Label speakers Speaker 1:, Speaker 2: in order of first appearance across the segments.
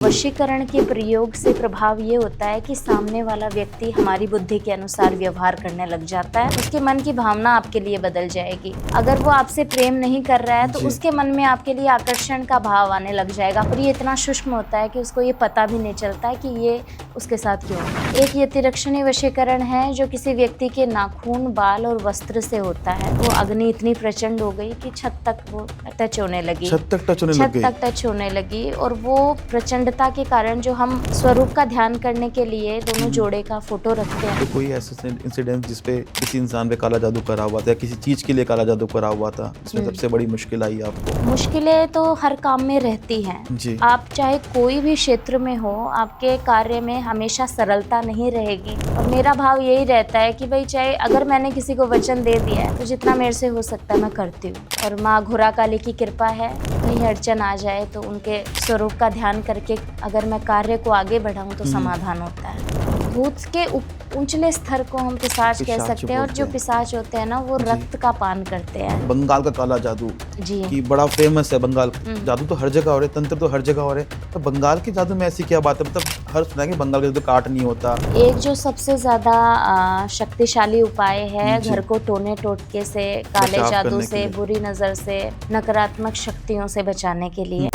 Speaker 1: वशीकरण के प्रयोग से प्रभाव ये होता है कि सामने वाला व्यक्ति हमारी बुद्धि के अनुसार व्यवहार करने लग जाता है। उसके मन की भावना आपके लिए बदल जाएगी। अगर वो आपसे प्रेम नहीं कर रहा है तो उसके मन में आपके लिए आकर्षण का भाव आने लग जाएगा। और ये इतना सूक्ष्म होता है कि उसको ये पता भी नहीं चलता है कि ये उसके साथ क्यों है। एक ये तिरक्षणी वशीकरण है जो किसी व्यक्ति के नाखून, बाल और वस्त्र से होता है। वो अग्नि इतनी प्रचंड हो गई कि छत तक वो टच होने लगी,
Speaker 2: छत तक टच होने लगी
Speaker 1: और वो प्रचंडता के कारण जो हम स्वरूप का ध्यान करने के लिए दोनों जोड़े का फोटो रखते हैं।
Speaker 2: तो कोई ऐसा इंसिडेंट जिसपे किसी इंसान पे काला जादू करा हुआ था या किसी चीज के लिए काला जादू करा हुआ था, इसमें सबसे बड़ी मुश्किल आई आपको?
Speaker 1: मुश्किलें तो हर काम में रहती हैं
Speaker 2: जी।
Speaker 1: आप चाहे कोई भी क्षेत्र में हो, आपके कार्य में हमेशा सरलता नहीं रहेगी। और मेरा भाव यही रहता है कि भाई चाहे अगर मैंने किसी को वचन दे दिया है तो जितना मेरे से हो सकता है मैं करती हूँ। और माँ घोड़ा काली की कृपा है, कहीं अड़चन आ जाए तो उनके स्वरूप का ध्यान करके अगर मैं कार्य को आगे बढ़ाऊं तो समाधान होता है। भूत के ऊंचले स्तर को हम पिशाच कह सकते हैं। और जो पिशाच होते हैं ना वो रक्त का पान करते हैं।
Speaker 2: बंगाल का काला जादू
Speaker 1: जी
Speaker 2: कि बड़ा फेमस है। बंगाल जादू तो हर जगह हो रहे, तंत्र तो हर जगह हो रहे, तो बंगाल के जादू में ऐसी क्या बात है? मतलब हर सुना कि बंगाल का जादू काट नहीं होता।
Speaker 1: एक जो सबसे ज्यादा शक्तिशाली उपाय है घर को टोने टोटके से, काले जादू से, बुरी नजर से, नकारात्मक शक्तियों से बचाने के लिए।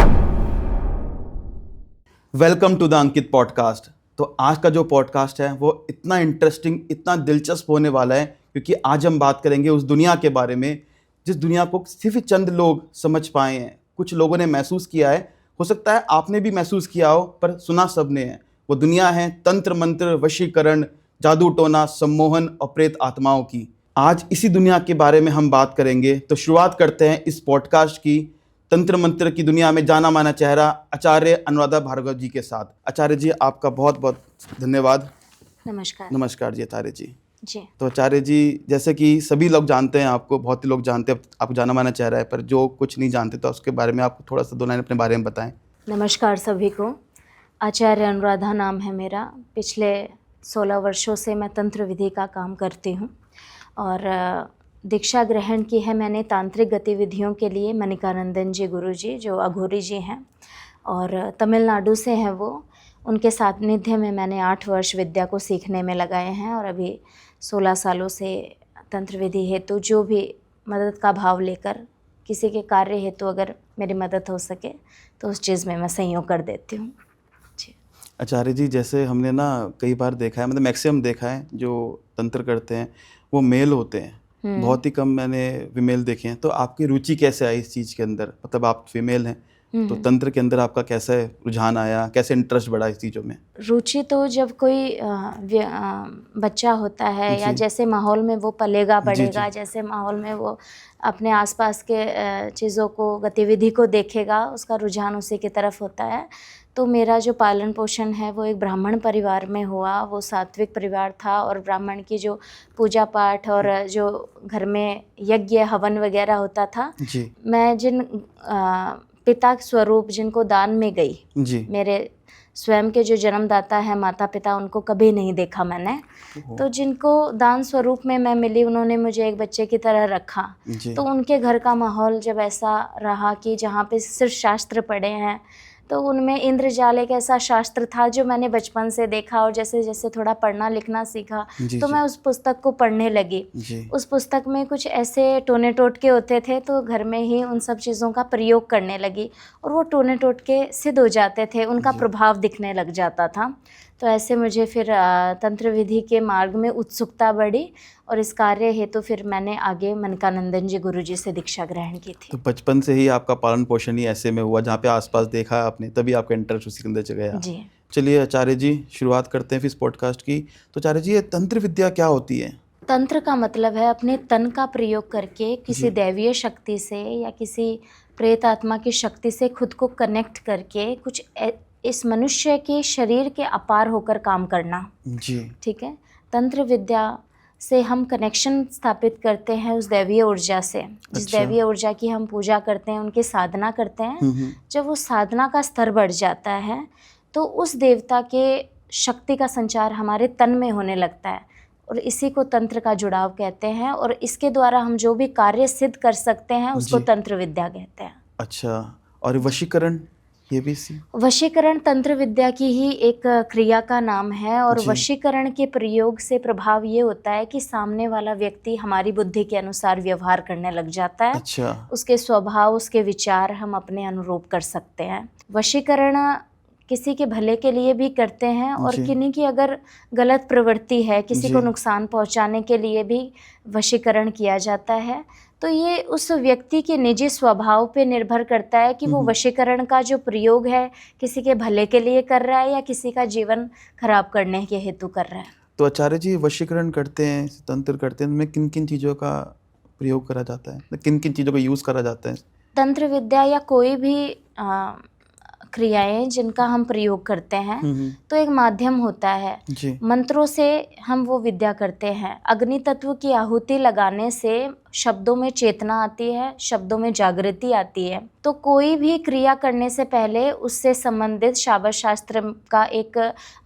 Speaker 2: Welcome to the Ankit podcast. तो आज का जो पॉडकास्ट है वो इतना इंटरेस्टिंग, इतना दिलचस्प होने वाला है क्योंकि आज हम बात करेंगे उस दुनिया के बारे में जिस दुनिया को सिर्फ चंद लोग समझ पाए हैं। कुछ लोगों ने महसूस किया है, हो सकता है आपने भी महसूस किया हो, पर सुना सबने है। वो दुनिया है तंत्र मंत्र, वशीकरण, जादू टोना, सम्मोहन और प्रेत आत्माओं की। आज इसी दुनिया के बारे में हम बात करेंगे। तो शुरुआत करते हैं इस पॉडकास्ट की तंत्र मंत्र की दुनिया में जाना माना चेहरा आचार्य अनुराधा भार्गव जी के साथ। आचार्य जी, आपका बहुत बहुत धन्यवाद।
Speaker 1: नमस्कार।
Speaker 2: नमस्कार जी आचार्य जी।
Speaker 1: जी
Speaker 2: तो आचार्य जी, जैसे कि सभी लोग जानते हैं आपको, बहुत ही लोग जानते हैं आपको, जाना माना चेहरा है, पर जो कुछ नहीं जानते तो उसके बारे में आप थोड़ा सा दो लाइन अपने बारे में बताएं।
Speaker 1: नमस्कार सभी को। आचार्य अनुराधा नाम है मेरा। पिछले 16 वर्षों से मैं तंत्र विधि का काम करती हूँ और दीक्षा ग्रहण की है मैंने तांत्रिक गतिविधियों के लिए मणिकानंदन जी गुरुजी जो अघोरी जी हैं और तमिलनाडु से हैं वो। उनके सानिध्य में मैंने 8 वर्ष विद्या को सीखने में लगाए हैं और अभी 16 सालों से तंत्र विधि हेतु जो भी मदद का भाव लेकर किसी के कार्य हेतु अगर मेरी मदद हो सके तो उस चीज़ में मैं सहयोग कर देती हूँ। जी
Speaker 2: आचार्य जी, जैसे हमने ना कई बार देखा है, मतलब मैक्सिमम देखा है, जो तंत्र करते हैं वो मेल होते हैं, बहुत ही कम मैंने फीमेल देखे हैं। तो आपकी रुचि कैसे आई इस चीज़ के अंदर? मतलब आप फीमेल हैं तो तंत्र के अंदर आपका कैसे रुझान आया, कैसे इंटरेस्ट बढ़ा इस चीज़ों में?
Speaker 1: रुचि तो जब कोई बच्चा होता है या जैसे माहौल में वो पलेगा बढ़ेगा, जैसे माहौल में वो अपने आसपास के चीज़ों को, गतिविधि को देखेगा, उसका रुझान उसी की तरफ होता है। तो मेरा जो पालन पोषण है वो एक ब्राह्मण परिवार में हुआ। वो सात्विक परिवार था और ब्राह्मण की जो पूजा पाठ और जो घर में यज्ञ हवन वगैरह होता था, मैं जिन पिता स्वरूप जिनको दान में गई, मेरे स्वयं के जो जन्मदाता है माता पिता, उनको कभी नहीं देखा मैंने। तो जिनको दान स्वरूप में मैं मिली, उन्होंने मुझे एक बच्चे की तरह रखा। तो उनके घर का माहौल जब ऐसा रहा कि जहाँ पे सिर्फ शास्त्र पढ़े हैं, तो उनमें इंद्रजाल एक ऐसा शास्त्र था जो मैंने बचपन से देखा और जैसे जैसे थोड़ा पढ़ना लिखना सीखा तो मैं उस पुस्तक को पढ़ने लगी। उस पुस्तक में कुछ ऐसे टोने टोटके होते थे तो घर में ही उन सब चीज़ों का प्रयोग करने लगी और वो टोने टोटके सिद्ध हो जाते थे, उनका प्रभाव दिखने लग जाता था। तो ऐसे मुझे फिर तंत्र विधि के मार्ग में उत्सुकता बढ़ी और इस कार्य हेतु फिर मैंने आगे मणिकानंदन जी गुरुजी से दीक्षा ग्रहण की थी।
Speaker 2: तो बचपन से ही आपका पालन पोषण ही ऐसे में हुआ, जहाँ पे आसपास देखा आपने, तभी आपका इंटरेस्ट उसी के अंदर गया।
Speaker 1: जी
Speaker 2: चलिए आचार्य जी, शुरुआत करते हैं फिर इस पॉडकास्ट की। तो आचार्य जी, ये तंत्र विद्या क्या होती है?
Speaker 1: तंत्र का मतलब है अपने तन का प्रयोग करके किसी दैवीय शक्ति से या किसी प्रेत आत्मा की शक्ति से खुद को कनेक्ट करके कुछ इस मनुष्य के शरीर के अपार होकर काम करना।
Speaker 2: जी
Speaker 1: ठीक है। तंत्र विद्या से हम कनेक्शन स्थापित करते हैं उस दैवीय ऊर्जा से, जिस दैवीय ऊर्जा की हम पूजा करते हैं, उनकी साधना करते हैं। जब वो साधना का स्तर बढ़ जाता है तो उस देवता के शक्ति का संचार हमारे तन में होने लगता है और इसी को तंत्र का जुड़ाव कहते हैं और इसके द्वारा हम जो भी कार्य सिद्ध कर सकते हैं उसको तंत्र विद्या कहते हैं।
Speaker 2: अच्छा, और वशीकरण? ये भी सी।
Speaker 1: वशीकरण तंत्र विद्या की ही एक क्रिया का नाम है और
Speaker 2: जी।
Speaker 1: वशीकरण के प्रयोग से प्रभाव ये होता है कि सामने वाला व्यक्ति हमारी बुद्धि के अनुसार व्यवहार करने लग जाता है।
Speaker 2: अच्छा।
Speaker 1: उसके स्वभाव, उसके विचार हम अपने अनुरूप कर सकते हैं। वशीकरण किसी के भले के लिए भी करते हैं और
Speaker 2: जी।
Speaker 1: किन्हीं की अगर गलत प्रवृत्ति है, किसी को
Speaker 2: जी।
Speaker 1: नुकसान पहुंचाने के लिए भी वशीकरण किया जाता है। तो ये उस व्यक्ति के निजी स्वभाव पे निर्भर करता है कि वो वशीकरण का जो प्रयोग है किसी के भले के लिए कर रहा है या किसी का जीवन खराब करने के हेतु कर रहा है।
Speaker 2: तो आचार्य जी, वशीकरण करते हैं, तंत्र करते हैं, उनमें किन किन चीज़ों का प्रयोग करा जाता है, किन किन चीज़ों का यूज़ करा जाता है?
Speaker 1: तंत्र विद्या या कोई भी क्रियाएं जिनका हम प्रयोग करते हैं तो एक माध्यम होता है।
Speaker 2: जी।
Speaker 1: मंत्रों से हम वो विद्या करते हैं। अग्नि तत्व की आहुति लगाने से शब्दों में चेतना आती है, शब्दों में जागृति आती है। तो कोई भी क्रिया करने से पहले उससे संबंधित शाबर शास्त्र का एक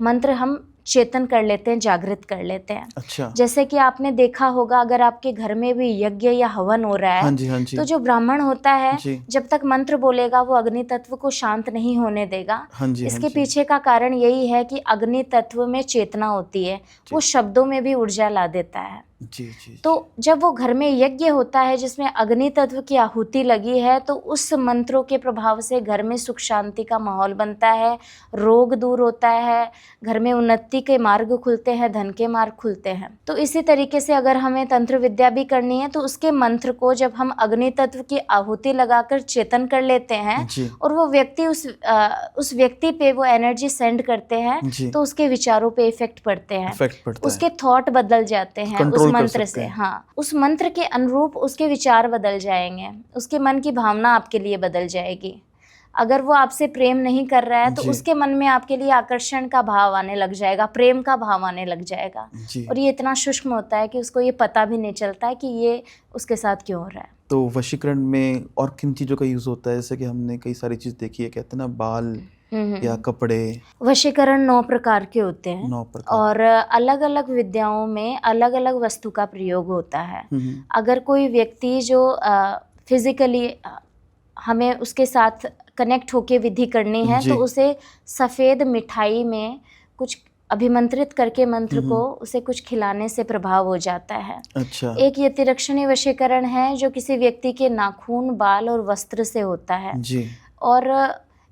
Speaker 1: मंत्र हम चेतन कर लेते हैं, जागृत कर लेते हैं।
Speaker 2: अच्छा।
Speaker 1: जैसे कि आपने देखा होगा, अगर आपके घर में भी यज्ञ या हवन हो रहा है,
Speaker 2: हाँ जी, हाँ जी।
Speaker 1: तो जो ब्राह्मण होता है
Speaker 2: जी।
Speaker 1: जब तक मंत्र बोलेगा वो अग्नि तत्व को शांत नहीं होने देगा।
Speaker 2: हाँ जी, हाँ
Speaker 1: इसके
Speaker 2: जी।
Speaker 1: पीछे का कारण यही है कि अग्नि तत्व में चेतना होती है, वो शब्दों में भी ऊर्जा ला देता है।
Speaker 2: जी जी।
Speaker 1: तो जब वो घर में यज्ञ होता है जिसमें अग्नि तत्व की आहुति लगी है, तो उस मंत्रों के प्रभाव से घर में सुख शांति का माहौल बनता है, रोग दूर होता है, घर में उन्नति के मार्ग खुलते हैं, धन के मार्ग खुलते हैं। तो इसी तरीके से अगर हमें तंत्र विद्या भी करनी है तो उसके मंत्र को जब हम अग्नि तत्व की आहुति लगाकर चेतन कर लेते हैं
Speaker 2: जी।
Speaker 1: और वो व्यक्ति उस व्यक्ति पे वो एनर्जी सेंड करते हैं
Speaker 2: जी।
Speaker 1: तो उसके विचारों पे इफेक्ट पड़ते हैं,
Speaker 2: इफेक्ट पड़ता है।
Speaker 1: उसके थॉट बदल जाते हैं उस
Speaker 2: कंट्रोल कर
Speaker 1: मंत्र
Speaker 2: सकते
Speaker 1: से।
Speaker 2: हैं।
Speaker 1: हाँ, उस मंत्र के अनुरूप उसके विचार बदल जाएंगे, उसके मन की भावना आपके लिए बदल जाएगी। अगर वो आपसे प्रेम नहीं कर रहा है तो
Speaker 2: जी।
Speaker 1: उसके मन में आपके लिए आकर्षण का भाव आने लग जाएगा, प्रेम का भाव आने लग जाएगा।
Speaker 2: जी।
Speaker 1: और ये इतना सूक्ष्म होता है कि उसको ये पता भी नहीं चलता है कि ये उसके साथ क्यों हो रहा है।
Speaker 2: तो वशीकरण में और किन चीज़ों का यूज़ होता है? जैसे कि हमने कई सारी चीज़ देखी है, कहते हैं ना, बाल या कपड़े।
Speaker 1: वशीकरण 9 प्रकार के होते हैं
Speaker 2: 9 प्रकार।
Speaker 1: और अलग अलग विद्याओं में अलग अलग वस्तु का प्रयोग होता है। अगर कोई व्यक्ति जो फिजिकली हमें उसके साथ कनेक्ट होके विधि करनी है तो उसे सफ़ेद मिठाई में कुछ अभिमंत्रित करके मंत्र को उसे कुछ खिलाने से प्रभाव हो जाता है।
Speaker 2: अच्छा।
Speaker 1: एक यतिरक्षणी वशीकरण है जो किसी व्यक्ति के नाखून, बाल और वस्त्र से होता है।
Speaker 2: जी।
Speaker 1: और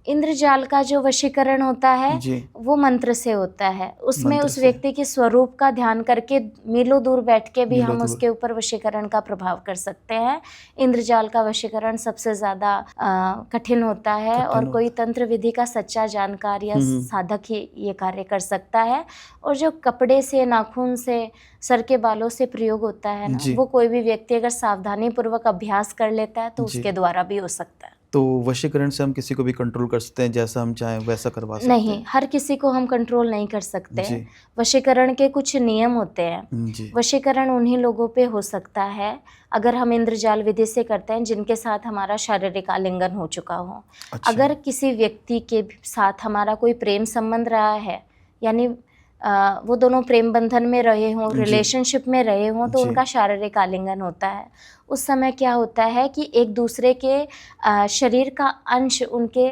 Speaker 1: इंद्रजाल का जो वशीकरण होता है
Speaker 2: जी।
Speaker 1: वो मंत्र से होता है। उसमें
Speaker 2: मंत्र
Speaker 1: उस
Speaker 2: से।
Speaker 1: व्यक्ति के स्वरूप का ध्यान करके मीलों दूर बैठ के भी
Speaker 2: मीलों
Speaker 1: हम
Speaker 2: दूर।
Speaker 1: उसके ऊपर वशीकरण का प्रभाव कर सकते हैं। इंद्रजाल का वशीकरण सबसे ज़्यादा कठिन होता है और कोई तंत्र विधि का सच्चा जानकार या साधक ही ये कार्य कर सकता है। और जो कपड़े से, नाखून से, सर के बालों से प्रयोग होता है ना, वो कोई भी व्यक्ति अगर सावधानी पूर्वक अभ्यास कर लेता है तो उसके द्वारा भी हो सकता है।
Speaker 2: तो वशीकरण से हम किसी को भी कंट्रोल कर सकते हैं, जैसा हम चाहें वैसा करवा सकते हैं?
Speaker 1: नहीं, हर किसी को हम कंट्रोल नहीं कर सकते।
Speaker 2: जी।
Speaker 1: वशीकरण के कुछ नियम होते हैं।
Speaker 2: जी।
Speaker 1: वशीकरण उन्हीं लोगों पे हो सकता है अगर हम इंद्रजाल विधि से करते हैं जिनके साथ हमारा शारीरिक आलिंगन हो चुका हो।
Speaker 2: अच्छा।
Speaker 1: अगर किसी व्यक्ति के साथ हमारा कोई प्रेम संबंध रहा है, यानी वो दोनों प्रेम बंधन में रहे हों, रिलेशनशिप में रहे हों, तो उनका शारीरिक आलिंगन होता है। उस समय क्या होता है कि एक दूसरे के शरीर का अंश उनके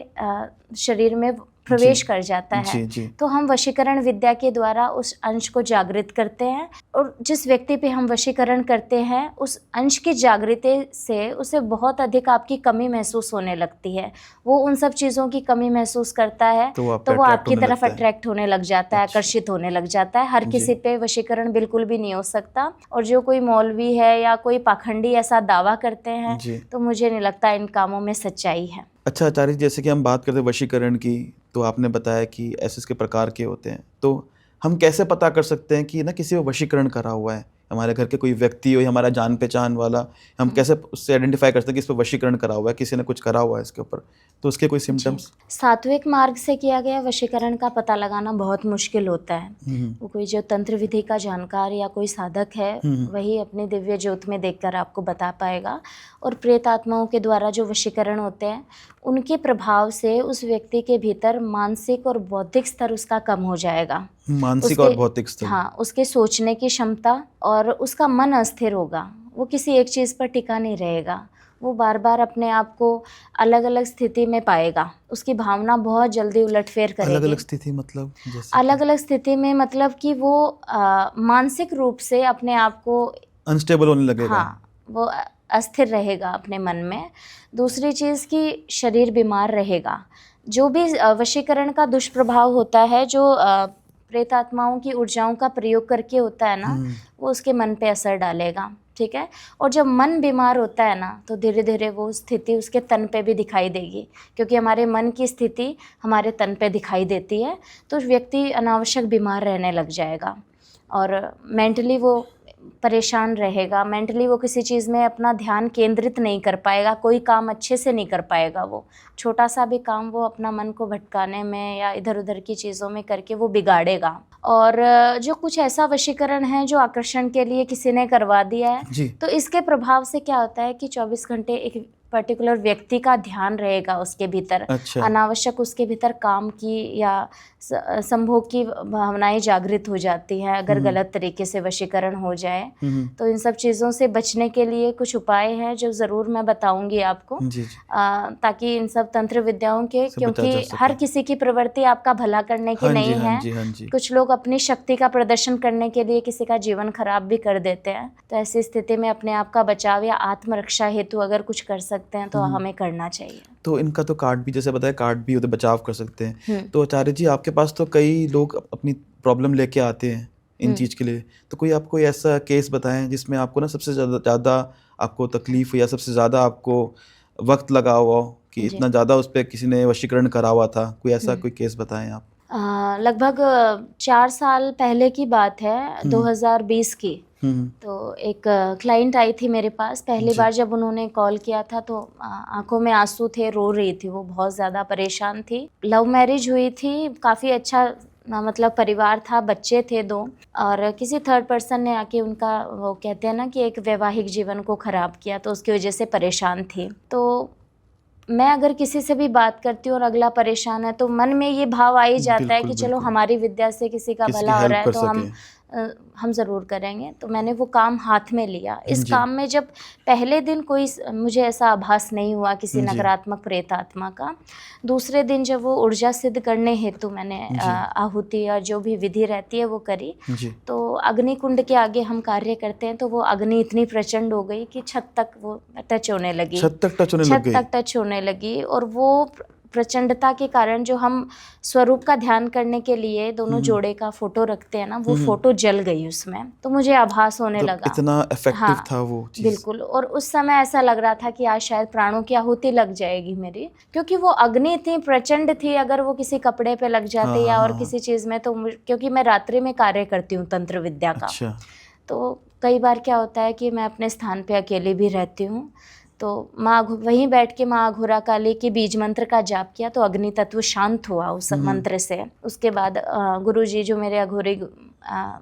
Speaker 1: शरीर में प्रवेश कर जाता है।
Speaker 2: जी।
Speaker 1: तो हम वशीकरण विद्या के द्वारा उस अंश को जागृत करते हैं और जिस व्यक्ति पे हम वशीकरण करते हैं उस अंश की जागृति से उसे बहुत अधिक आपकी कमी महसूस होने लगती है। वो उन सब चीज़ों की कमी महसूस करता है तो वो आपकी तरफ अट्रैक्ट होने लग जाता है, आकर्षित होने लग जाता है। हर किसी पे वशीकरण बिल्कुल भी नहीं हो सकता। और जो कोई मौलवी है या कोई पाखंडी ऐसा दावा करते हैं तो मुझे नहीं लगता इन कामों में सच्चाई है।
Speaker 2: अच्छा आचार्य, जैसे कि हम बात करते हैं वशीकरण की, तो आपने बताया कि ऐसे इसके प्रकार के होते हैं, तो हम कैसे पता कर सकते हैं कि ना किसी को वशीकरण करा हुआ है? हमारे घर के कोई व्यक्ति हो, हमारा जान पहचान वाला, हम कैसे उससे आइडेंटिफाई कर सकते हैं कि इस पर वशीकरण करा हुआ है, किसी ने कुछ करा हुआ है इसके ऊपर? तो उसके कोई सिम्टम्स?
Speaker 1: सात्विक मार्ग से किया गया वशीकरण का पता लगाना बहुत मुश्किल होता है। वो कोई जो तंत्र विधि का जानकार या कोई साधक है वही अपने दिव्य ज्योत में देखकर आपको बता पाएगा। और प्रेत आत्माओं के द्वारा जो वशीकरण होते हैं उनके प्रभाव से उस व्यक्ति के भीतर मानसिक और बौद्धिक स्तर उसका कम हो जाएगा।
Speaker 2: मानसिक और बौद्धिक स्तर?
Speaker 1: हाँ, उसके सोचने की क्षमता और उसका मन अस्थिर होगा, वो किसी एक चीज़ पर टिका नहीं रहेगा। वो बार बार अपने आप को अलग अलग स्थिति में पाएगा, उसकी भावना बहुत जल्दी उलटफेर करेगी।
Speaker 2: अलग अलग स्थिति मतलब जैसे
Speaker 1: अलग अलग स्थिति में मतलब कि वो मानसिक रूप से अपने आप को
Speaker 2: अनस्टेबल होने लगेगा।
Speaker 1: हाँ, वो अस्थिर रहेगा अपने मन में। दूसरी चीज़ कि शरीर बीमार रहेगा। जो भी वशीकरण का दुष्प्रभाव होता है, जो प्रेत आत्माओं की ऊर्जाओं का प्रयोग करके होता है ना, वो उसके मन पे असर डालेगा, ठीक है। और जब मन बीमार होता है ना, तो धीरे धीरे वो स्थिति उसके तन पे भी दिखाई देगी, क्योंकि हमारे मन की स्थिति हमारे तन पे दिखाई देती है। तो व्यक्ति अनावश्यक बीमार रहने लग जाएगा और मेंटली वो परेशान रहेगा। मेंटली वो किसी चीज़ में अपना ध्यान केंद्रित नहीं कर पाएगा, कोई काम अच्छे से नहीं कर पाएगा। वो छोटा सा भी काम वो अपना मन को भटकाने में या इधर उधर की चीज़ों में करके वो बिगाड़ेगा। और जो कुछ ऐसा वशीकरण है जो आकर्षण के लिए किसी ने करवा दिया है, तो इसके प्रभाव से क्या होता है कि 24 घंटे एक पर्टिकुलर व्यक्ति का ध्यान रहेगा उसके भीतर।
Speaker 2: अच्छा।
Speaker 1: अनावश्यक उसके भीतर काम की या संभोग की भावनाएं जागृत हो जाती हैं अगर गलत तरीके से वशीकरण हो जाए। तो इन सब चीज़ों से बचने के लिए कुछ उपाय हैं जो ज़रूर मैं बताऊंगी आपको, ताकि इन सब तंत्र विद्याओं के, क्योंकि हर किसी की प्रवृत्ति आपका भला करने की नहीं है। कुछ लोग अपनी शक्ति का प्रदर्शन करने के लिए किसी का जीवन खराब भी कर देते हैं। तो ऐसी स्थिति में अपने आप का बचाव या आत्मरक्षा हेतु अगर कुछ कर सकते हैं तो हमें करना चाहिए।
Speaker 2: तो इनका तो कार्ड भी, जैसे बताया, कार्ड भी होते, बचाव कर सकते हैं। तो आचार्य जी, आपके पास तो कई लोग अपनी प्रॉब्लम लेके आते हैं इन चीज़ के लिए, तो कोई आप कोई ऐसा केस बताएं जिसमें आपको ना सबसे ज़्यादा आपको तकलीफ या सबसे ज़्यादा आपको वक्त लगा हुआ हो कि इतना ज़्यादा उस पर किसी ने वशीकरण करा हुआ था, कोई ऐसा कोई केस बताएं आप।
Speaker 1: लगभग 4 साल पहले की बात है, 2020 की। तो एक क्लाइंट आई थी मेरे पास। पहली बार जब उन्होंने कॉल किया था तो आंखों में आंसू थे, रो रही थी, वो बहुत ज़्यादा परेशान थी। लव मैरिज हुई थी, काफ़ी अच्छा मतलब परिवार था, बच्चे थे 2, और किसी थर्ड पर्सन ने आके उनका, वो कहते हैं ना कि एक वैवाहिक जीवन को ख़राब किया, तो उसकी वजह से परेशान थी। तो मैं अगर किसी से भी बात करती हूँ और अगला परेशान है तो मन में ये भाव आ ही जाता है कि चलो हमारी विद्या से किसी का भला हो रहा है तो हम ज़रूर करेंगे। तो मैंने वो काम हाथ में लिया। इस काम में जब पहले दिन कोई मुझे ऐसा आभास नहीं हुआ किसी नकारात्मक प्रेत आत्मा का, दूसरे दिन जब वो ऊर्जा सिद्ध करने हेतु मैंने आहुति या जो भी विधि रहती है वो करी, तो अग्नि कुंड के आगे हम कार्य करते हैं, तो वो अग्नि इतनी प्रचंड हो गई कि छत तक वो टच होने लगी, छत तक टच होने लगी। और वो प्रचंडता के कारण जो हम स्वरूप का ध्यान करने के लिए दोनों जोड़े का फोटो रखते हैं ना, वो फोटो जल गई उसमें। तो मुझे आभास होने लगा,
Speaker 2: इतना इफेक्टिव था वो चीज़।
Speaker 1: बिल्कुल। और उस समय ऐसा लग रहा था कि आज शायद प्राणों की आहुति लग जाएगी मेरी, क्योंकि वो अग्नि इतनी प्रचंड थी। अगर वो किसी कपड़े पे लग जाते या और किसी चीज़ में, तो क्योंकि मैं रात्रि में कार्य करती हूँ तंत्र विद्या का, तो कई बार क्या होता है कि मैं अपने स्थान पे अकेली भी रहती हूँ, तो माँ वहीं बैठ के माँ अघोरा काली के बीज मंत्र का जाप किया तो अग्नि तत्व शांत हुआ उस मंत्र से। उसके बाद गुरुजी जो मेरे अघोरी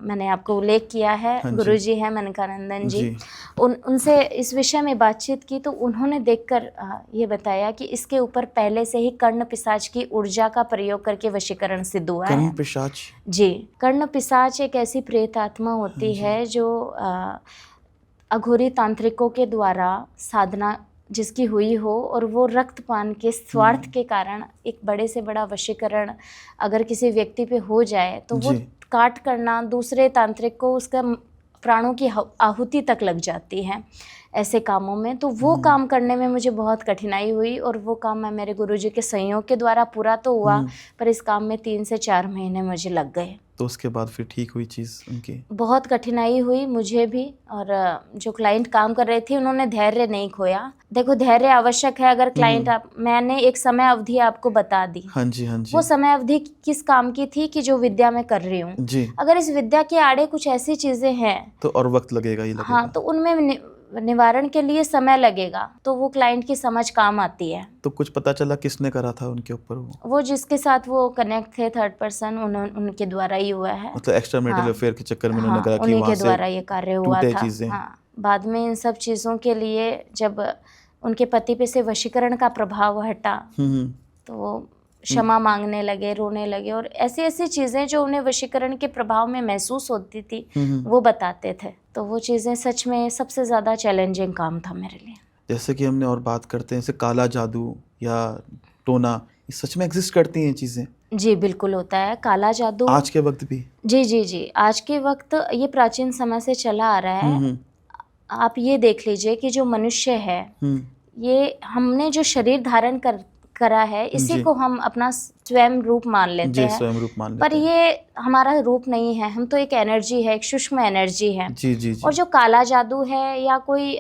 Speaker 1: मैंने आपको उल्लेख किया है, गुरुजी हैं मनकानंदन जी, उनसे इस विषय में बातचीत की, तो उन्होंने देखकर ये बताया कि इसके ऊपर पहले से ही कर्ण पिशाच की ऊर्जा का प्रयोग करके वशीकरण सिद्ध हुआ है।
Speaker 2: कर्ण पिशाच? जी,
Speaker 1: कर्ण पिशाच एक ऐसी प्रेत आत्मा होती है जो अघोरी तांत्रिकों के द्वारा साधना जिसकी हुई हो और वो रक्तपान के स्वार्थ के कारण एक बड़े से बड़ा वशीकरण अगर किसी व्यक्ति पे हो जाए तो वो काट करना दूसरे तांत्रिक को उसका प्राणों की आहुति तक लग जाती है ऐसे कामों में। तो वो काम करने में मुझे बहुत कठिनाई हुई और वो काम मैं मेरे गुरुजी के सहयोग के द्वारा पूरा तो हुआ, पर इस काम में 3 से 4 महीने मुझे लग गए।
Speaker 2: तो उसके बाद फिर ठीक हुई चीज़ उनकी? बहुत
Speaker 1: कठिनाई हुई मुझे भी, और जो क्लाइंट काम कर रहे थे उन्होंने धैर्य नहीं खोया। देखो, धैर्य आवश्यक है। अगर क्लाइंट मैंने एक समय अवधि आपको बता दी,
Speaker 2: हाँ जी,
Speaker 1: वो समय अवधि किस काम की थी कि जो विद्या मैं कर रही हूँ, अगर इस विद्या के आड़े कुछ ऐसी चीजें हैं
Speaker 2: तो और वक्त लगेगा ही लगेगा।
Speaker 1: हाँ, तो उनमें निवारण के लिए समय लगेगा, तो वो क्लाइंट की समझ काम आती है।
Speaker 2: तो कुछ पता चला किसने करा था उनके ऊपर?
Speaker 1: वो जिसके साथ वो कनेक्ट थे, थर्ड पर्सन, उनके द्वारा ही हुआ है।
Speaker 2: मतलब एक्स्ट्रा मैरिटल अफेयर के चक्कर में उन्होंने करा कि
Speaker 1: उन्हीं के द्वारा ये कार्य हुआ था। हाँ, बाद में इन सब चीज़ों के लिए जब उनके पति पे से वशीकरण का प्रभाव हटा तो क्षमा मांगने लगे, रोने लगे, और ऐसी ऐसी चीज़ें जो उन्हें वशीकरण के प्रभाव में महसूस होती थी वो बताते थे। तो वो चीज़ें सच में सबसे ज़्यादा चैलेंजिंग काम था मेरे लिए।
Speaker 2: जैसे कि हमने और बात करते हैं जैसे काला जादू या टोना, ये सच में एग्जिस्ट करती हैं ये चीज़ें
Speaker 1: जी बिल्कुल होता है काला जादू।
Speaker 2: आज के वक्त भी?
Speaker 1: जी जी जी, आज के वक्त ये प्राचीन समय से चला आ रहा है।
Speaker 2: हम्म
Speaker 1: आप ये देख लीजिए कि जो मनुष्य है,
Speaker 2: हम्म
Speaker 1: ये हमने जो शरीर धारण करा है, इसी
Speaker 2: जी
Speaker 1: को हम अपना स्वयं रूप मान लेते
Speaker 2: जी,
Speaker 1: हैं।
Speaker 2: स्वयं रूप मान
Speaker 1: पर
Speaker 2: लेते हैं।
Speaker 1: ये हमारा रूप नहीं है, हम तो एक एनर्जी है, एक सूक्ष्म एनर्जी है।
Speaker 2: जी जी जी।
Speaker 1: और जो काला जादू है या कोई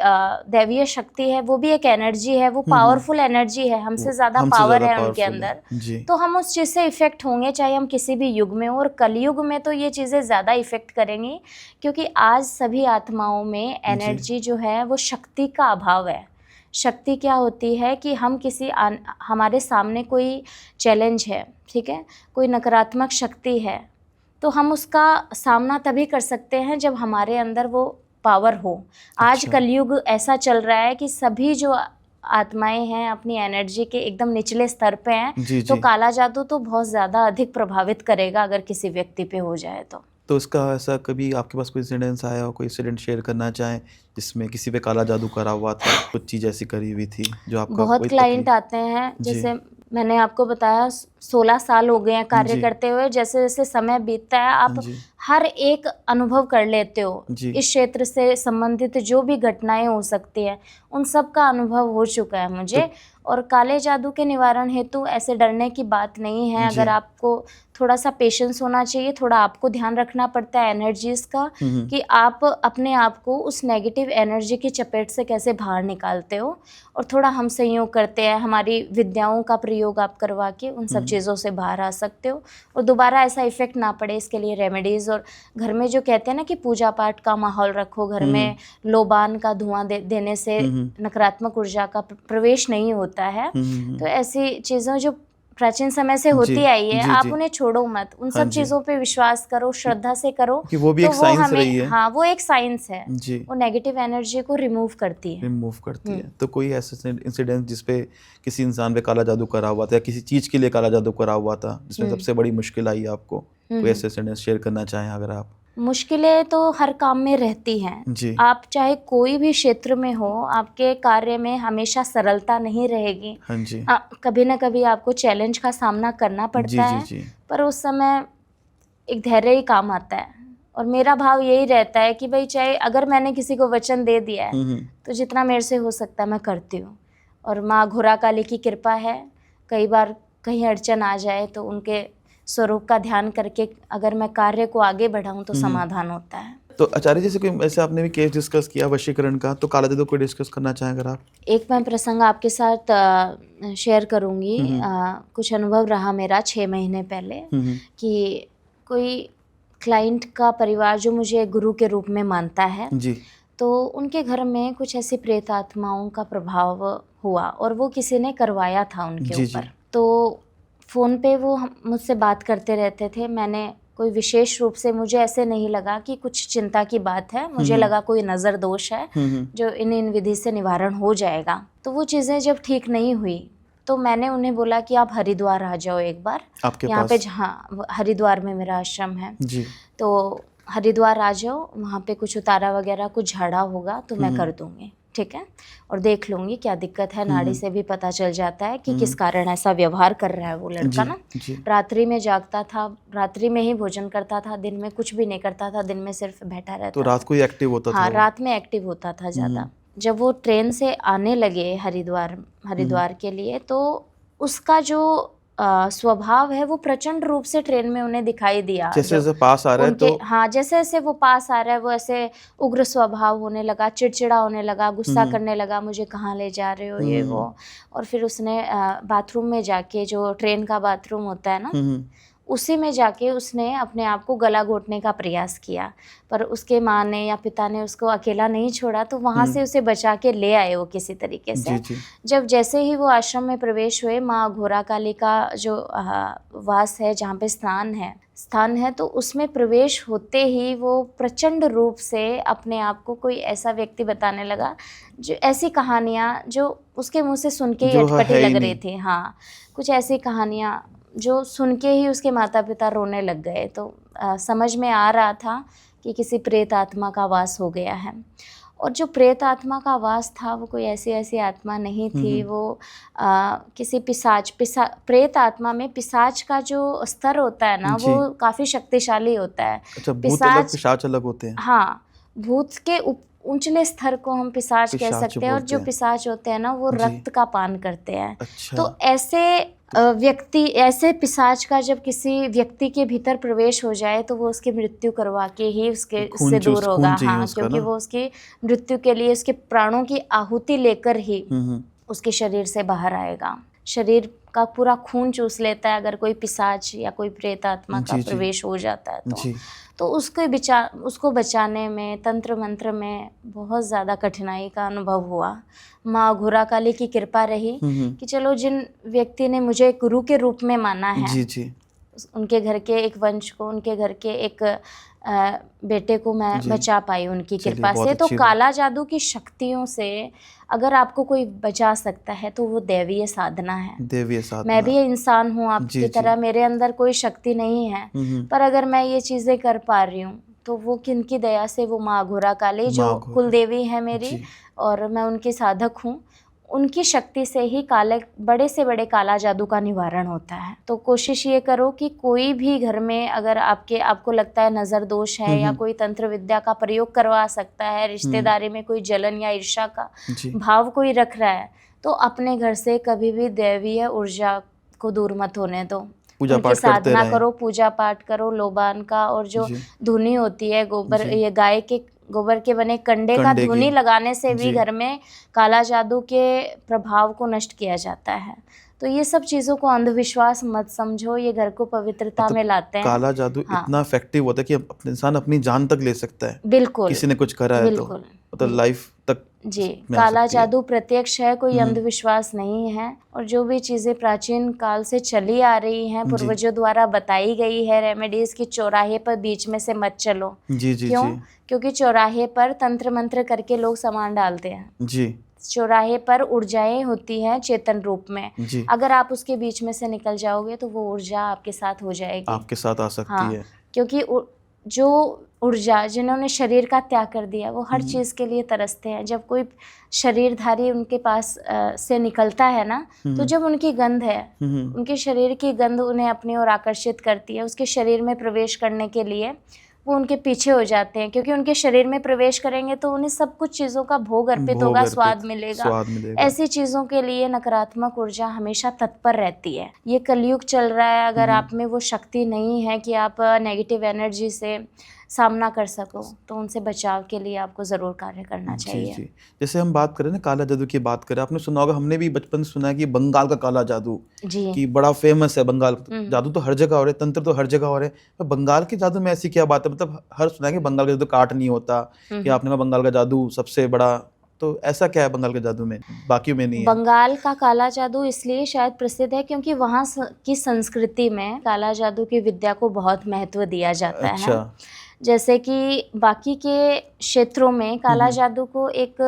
Speaker 1: दैवीय शक्ति है, वो भी एक एनर्जी है, वो
Speaker 2: हम्म।
Speaker 1: पावरफुल एनर्जी है, हमसे ज़्यादा पावर है उनके
Speaker 2: पावरफुल
Speaker 1: अंदर।
Speaker 2: है जी।
Speaker 1: तो हम उस चीज़ से इफ़ेक्ट होंगे, चाहे हम किसी भी युग में हो। और कलयुग में तो ये चीज़ें ज़्यादा इफ़ेक्ट करेंगी, क्योंकि आज सभी आत्माओं में एनर्जी जो है वो शक्ति का अभाव है। शक्ति क्या होती है कि हम हमारे सामने कोई चैलेंज है, ठीक है, कोई नकारात्मक शक्ति है, तो हम उसका सामना तभी कर सकते हैं जब हमारे अंदर वो पावर हो। आज
Speaker 2: अच्छा।
Speaker 1: कलयुग ऐसा चल रहा है कि सभी जो आत्माएं हैं अपनी एनर्जी के एकदम निचले स्तर पे हैं।
Speaker 2: जी
Speaker 1: तो
Speaker 2: जी।
Speaker 1: काला जादू तो बहुत ज़्यादा अधिक प्रभावित करेगा अगर किसी व्यक्ति पे हो जाए तो
Speaker 2: इसका ऐसा कभी आपके पास कोई इंसिडेंस आया हो, कोई इंसिडेंट शेयर करना चाहें जिसमें किसी पे काला जादू करा हुआ था, कुछ चीज़ ऐसी करी हुई थी जो आपका
Speaker 1: बहुत
Speaker 2: कोई
Speaker 1: क्लाइंट
Speaker 2: तकलीफ?
Speaker 1: आते हैं।
Speaker 2: जी
Speaker 1: जैसे मैंने आपको बताया 16 साल हो गए हैं कार्य
Speaker 2: जी
Speaker 1: करते हुए। जैसे जैसे समय बीतता है आप
Speaker 2: जी
Speaker 1: हर एक अनुभव कर लेते हो।
Speaker 2: जी
Speaker 1: इस क्षेत्र से संबंधित जो भी घटनाएं हो सकती हैं, उन सब का अनुभव हो चुका है मुझे। और काले जादू के निवारण हेतु ऐसे डरने की बात नहीं है।
Speaker 2: जी।
Speaker 1: अगर आपको थोड़ा सा पेशेंस होना चाहिए, थोड़ा आपको ध्यान रखना पड़ता है एनर्जीज़ का, कि आप अपने आप को उस नेगेटिव एनर्जी की चपेट से कैसे बाहर निकालते हो। और थोड़ा हम सहयोग करते हैं, हमारी विद्याओं का प्रयोग आप करवा के उन सब चीज़ों से बाहर आ सकते हो और दोबारा ऐसा इफ़ेक्ट ना पड़े। इसके लिए रेमेडीज़, और घर में जो कहते हैं ना कि पूजा पाठ का माहौल रखो, घर में लोबान का धुआं देने से नकारात्मक ऊर्जा का प्रवेश नहीं होता है। तो ऐसी चीज़ें जो प्राचीन समय से होती
Speaker 2: जी
Speaker 1: आई है,
Speaker 2: जी
Speaker 1: आप
Speaker 2: जी।
Speaker 1: उन्हें छोड़ो मत। उन
Speaker 2: हाँ
Speaker 1: सब
Speaker 2: जी,
Speaker 1: चीज़ों पे विश्वास करो, श्रद्धा से करो।
Speaker 2: कि वो भी
Speaker 1: तो
Speaker 2: एक साइंस
Speaker 1: हमें,
Speaker 2: रही है।
Speaker 1: हाँ, वो एक साइंस है।
Speaker 2: जी,
Speaker 1: वो नेगेटिव एनर्जी को रिमूव करती है।
Speaker 2: रिमूव करती है। तो कोई ऐसा इंसिडेंट जिसपे किसी इंसान पे काला जादू करा हुआ था या किसी चीज़ के लिए काला जादू करा हुआ था जिसमें सबसे बड़ी मुश्किल आई आपको, कोई ऐसे इंसिडेंट शेयर करना चाहें अगर आप?
Speaker 1: मुश्किलें तो हर काम में रहती हैं।
Speaker 2: जी
Speaker 1: आप चाहे कोई भी क्षेत्र में हो, आपके कार्य में हमेशा सरलता नहीं रहेगी।
Speaker 2: हाँ जी
Speaker 1: कभी ना कभी आपको चैलेंज का सामना करना
Speaker 2: जी
Speaker 1: पड़ता
Speaker 2: जी
Speaker 1: है,
Speaker 2: जी।
Speaker 1: पर उस समय एक धैर्य ही काम आता है। और मेरा भाव यही रहता है कि भाई, चाहे अगर मैंने किसी को वचन दे दिया है, तो जितना मेरे से हो सकता है मैं करती हूँ। और माँ घोड़ा काली की कृपा है। कई बार कहीं अड़चन आ जाए तो उनके स्वरूप का ध्यान करके अगर मैं कार्य को आगे बढ़ाऊँ तो समाधान होता है।
Speaker 2: तो आचार्य जैसे कोई ऐसे आपने भी केस डिस्कस किया वशीकरण का, तो काला जादू को डिस्कस करना चाहें अगर आप?
Speaker 1: एक मैं प्रसंग आपके साथ शेयर करूँगी। कुछ अनुभव रहा मेरा 6 महीने पहले कि कोई क्लाइंट का परिवार जो मुझे गुरु के रूप में मानता है,
Speaker 2: जी
Speaker 1: तो उनके घर में कुछ ऐसी प्रेत आत्माओं का प्रभाव हुआ और वो किसी ने करवाया था उनके
Speaker 2: जी जी।
Speaker 1: ऊपर। तो फ़ोन पे वो मुझसे बात करते रहते थे। मैंने कोई विशेष रूप से, मुझे ऐसे नहीं लगा कि कुछ चिंता की बात है। मुझे लगा कोई नज़र दोष है जो इन विधि से निवारण हो जाएगा। तो वो चीज़ें जब ठीक नहीं हुई तो मैंने उन्हें बोला कि आप हरिद्वार आ जाओ एक बार,
Speaker 2: आपके
Speaker 1: यहाँ
Speaker 2: पास?
Speaker 1: पे जहाँ हरिद्वार में मेरा आश्रम है।
Speaker 2: जी
Speaker 1: तो हरिद्वार आ जाओ, वहाँ पे कुछ उतारा वगैरह कुछ झाड़ा होगा तो मैं कर दूँगी, ठीक है, और देख लूँगी क्या दिक्कत है। नाड़ी से भी पता चल जाता है कि किस कारण ऐसा व्यवहार कर रहा है वो लड़का ना।
Speaker 2: जी
Speaker 1: रात्रि में जागता था, रात्रि में ही भोजन करता था, दिन में कुछ भी नहीं करता था, दिन में सिर्फ बैठा रहता
Speaker 2: तो
Speaker 1: था।
Speaker 2: रात को ही एक्टिव होता था
Speaker 1: हाँ,
Speaker 2: वो?
Speaker 1: रात में एक्टिव होता था ज़्यादा। जब वो ट्रेन से आने लगे हरिद्वार के लिए, तो उसका जो स्वभाव है वो प्रचंड रूप से ट्रेन में उन्हें दिखाई दिया।
Speaker 2: जैसे जैसे पास आ रहा है
Speaker 1: उनके,
Speaker 2: तो?
Speaker 1: हाँ, जैसे जैसे वो पास आ रहा है वो ऐसे उग्र स्वभाव होने लगा, चिड़चिड़ा होने लगा, गुस्सा करने लगा, मुझे कहाँ ले जा रहे हो, ये वो। और फिर उसने बाथरूम में जाके, जो ट्रेन का बाथरूम होता है ना, उसी में जाके उसने अपने आप को गला घोटने का प्रयास किया। पर उसके माँ ने या पिता ने उसको अकेला नहीं छोड़ा, तो वहाँ से उसे बचा के ले आए वो किसी तरीके से।
Speaker 2: जी जी।
Speaker 1: जब जैसे ही वो आश्रम में प्रवेश हुए, माँ घोड़ा काली का जो वास है, जहाँ पे स्थान है, तो उसमें प्रवेश होते ही वो प्रचंड रूप से अपने आप को कोई ऐसा व्यक्ति बताने लगा, जो ऐसी कहानियाँ जो उसके मुँह से सुन के ही
Speaker 2: जो
Speaker 1: अटपटी
Speaker 2: है ही
Speaker 1: लग रही
Speaker 2: नहीं।
Speaker 1: थी। हाँ, कुछ ऐसी कहानियाँ जो सुन के ही उसके माता पिता रोने लग गए। तो समझ में आ रहा था कि किसी प्रेत आत्मा का वास हो गया है। और जो प्रेत आत्मा का वास था वो कोई ऐसी आत्मा नहीं थी, वो किसी प्रेत आत्मा में पिशाच का जो स्तर होता है ना वो काफ़ी शक्तिशाली होता है।
Speaker 2: अच्छा, भूत अलग पिशाच अलग होते हैं।
Speaker 1: हाँ, भूत के ऊंचले स्तर को हम पिशाच कह सकते हैं, और जो पिशाच होते हैं ना वो रक्त का पान करते हैं।
Speaker 2: अच्छा।
Speaker 1: तो ऐसे पिशाच का जब किसी व्यक्ति के भीतर प्रवेश हो जाए तो वो उसकी मृत्यु करवा के ही उससे दूर होगा। हाँ, क्योंकि वो उसकी मृत्यु के लिए उसके प्राणों की आहुति लेकर ही उसके शरीर से बाहर आएगा। शरीर का पूरा खून चूस लेता है अगर कोई पिशाच या कोई प्रेत आत्मा का प्रवेश हो जाता है तो उसको बचाने में तंत्र मंत्र में बहुत ज़्यादा कठिनाई का अनुभव हुआ। माँ घुरा काली की कृपा रही कि चलो जिन व्यक्ति ने मुझे गुरु के रूप में माना है, उनके घर के एक वंश को, उनके घर के एक बेटे को मैं बचा पाई उनकी कृपा से। तो काला जादू की शक्तियों से अगर आपको कोई बचा सकता है तो वो दैवीय साधना है।
Speaker 2: दैवीय साधना।
Speaker 1: मैं भी इंसान हूँ आपकी तरह, मेरे अंदर कोई शक्ति नहीं है, पर अगर मैं ये चीज़ें कर पा रही हूँ तो वो किनकी दया से, वो माँ घुरा काली जो कुल देवी है मेरी और मैं उनकी साधक हूँ, उनकी शक्ति से ही बड़े से बड़े काला जादू का निवारण होता है। तो कोशिश ये करो कि कोई भी घर में अगर आपको लगता है नज़र दोष है या कोई तंत्र विद्या का प्रयोग करवा सकता है, रिश्तेदारी में कोई जलन या ईर्ष्या का भाव कोई रख रहा है, तो अपने घर से कभी भी दैवीय ऊर्जा को दूर मत होने दो। उनकी साधना करो, पूजा पाठ करो, लोबान का और जो धुनी होती है ये गाय के गोबर के बने कंडे का धुनी लगाने से भी घर में काला जादू के प्रभाव को नष्ट किया जाता है। तो ये सब चीज़ों को अंधविश्वास मत समझो, ये घर को पवित्रता में लाते हैं।
Speaker 2: काला जादू इतना इफेक्टिव होता है कि इंसान अपनी जान तक ले सकता है।
Speaker 1: बिल्कुल,
Speaker 2: किसी ने कुछ करा है तो मतलब लाइफ तक
Speaker 1: जी। काला जादू प्रत्यक्ष है, कोई अंधविश्वास नहीं है। और जो भी चीज़ें प्राचीन काल से चली आ रही हैं, पूर्वजों द्वारा बताई गई है रेमेडीज की, चौराहे पर बीच में से मत चलो। क्यों? क्योंकि चौराहे पर तंत्र मंत्र करके लोग सामान डालते हैं। चौराहे पर ऊर्जाएं होती हैं चेतन रूप में, अगर आप उसके बीच में से निकल जाओगे तो वो ऊर्जा आपके साथ हो जाएगी, आपके साथ आ सकती है। क्योंकि जो ऊर्जा जिन्होंने शरीर का त्याग कर दिया वो हर चीज़ के लिए तरसते हैं। जब कोई शरीरधारी उनके पास से निकलता है ना, तो जब उनकी गंध है, उनके शरीर की गंध उन्हें अपनी ओर आकर्षित करती है, उसके शरीर में प्रवेश करने के लिए वो उनके पीछे हो जाते हैं, क्योंकि उनके शरीर में प्रवेश करेंगे तो उन्हें सब कुछ चीज़ों का भोग अर्पित होगा, स्वाद मिलेगा। ऐसी चीज़ों के लिए नकारात्मक ऊर्जा हमेशा तत्पर रहती है। ये कलयुग चल रहा है, अगर आप में वो शक्ति नहीं है कि आप नेगेटिव एनर्जी से सामना कर सको तो उनसे बचाव के लिए आपको ज़रूर कार्य करना चाहिए।
Speaker 2: जी। जैसे हम बात करें ना काला जादू की बात करें, आपने सुना होगा, हमने भी बचपन सुना है कि बंगाल का काला जादू कि बड़ा फेमस है। बंगाल जादू तो हर जगह हो रहा है, तंत्र तो हर जगह हो रहा है, पर बंगाल के जादू में ऐसी क्या बात है? मतलब हर सुना है कि बंगाल का जादू काट नहीं होता, कि आपने कहा बंगाल का जादू सबसे बड़ा, तो ऐसा क्या है बंगाल के जादू में, बाकी में नहीं है?
Speaker 1: बंगाल का काला जादू इसलिए शायद प्रसिद्ध है क्योंकि वहाँ की संस्कृति में काला जादू की विद्या को बहुत महत्व दिया जाता है। जैसे कि बाकी के क्षेत्रों में काला जादू को एक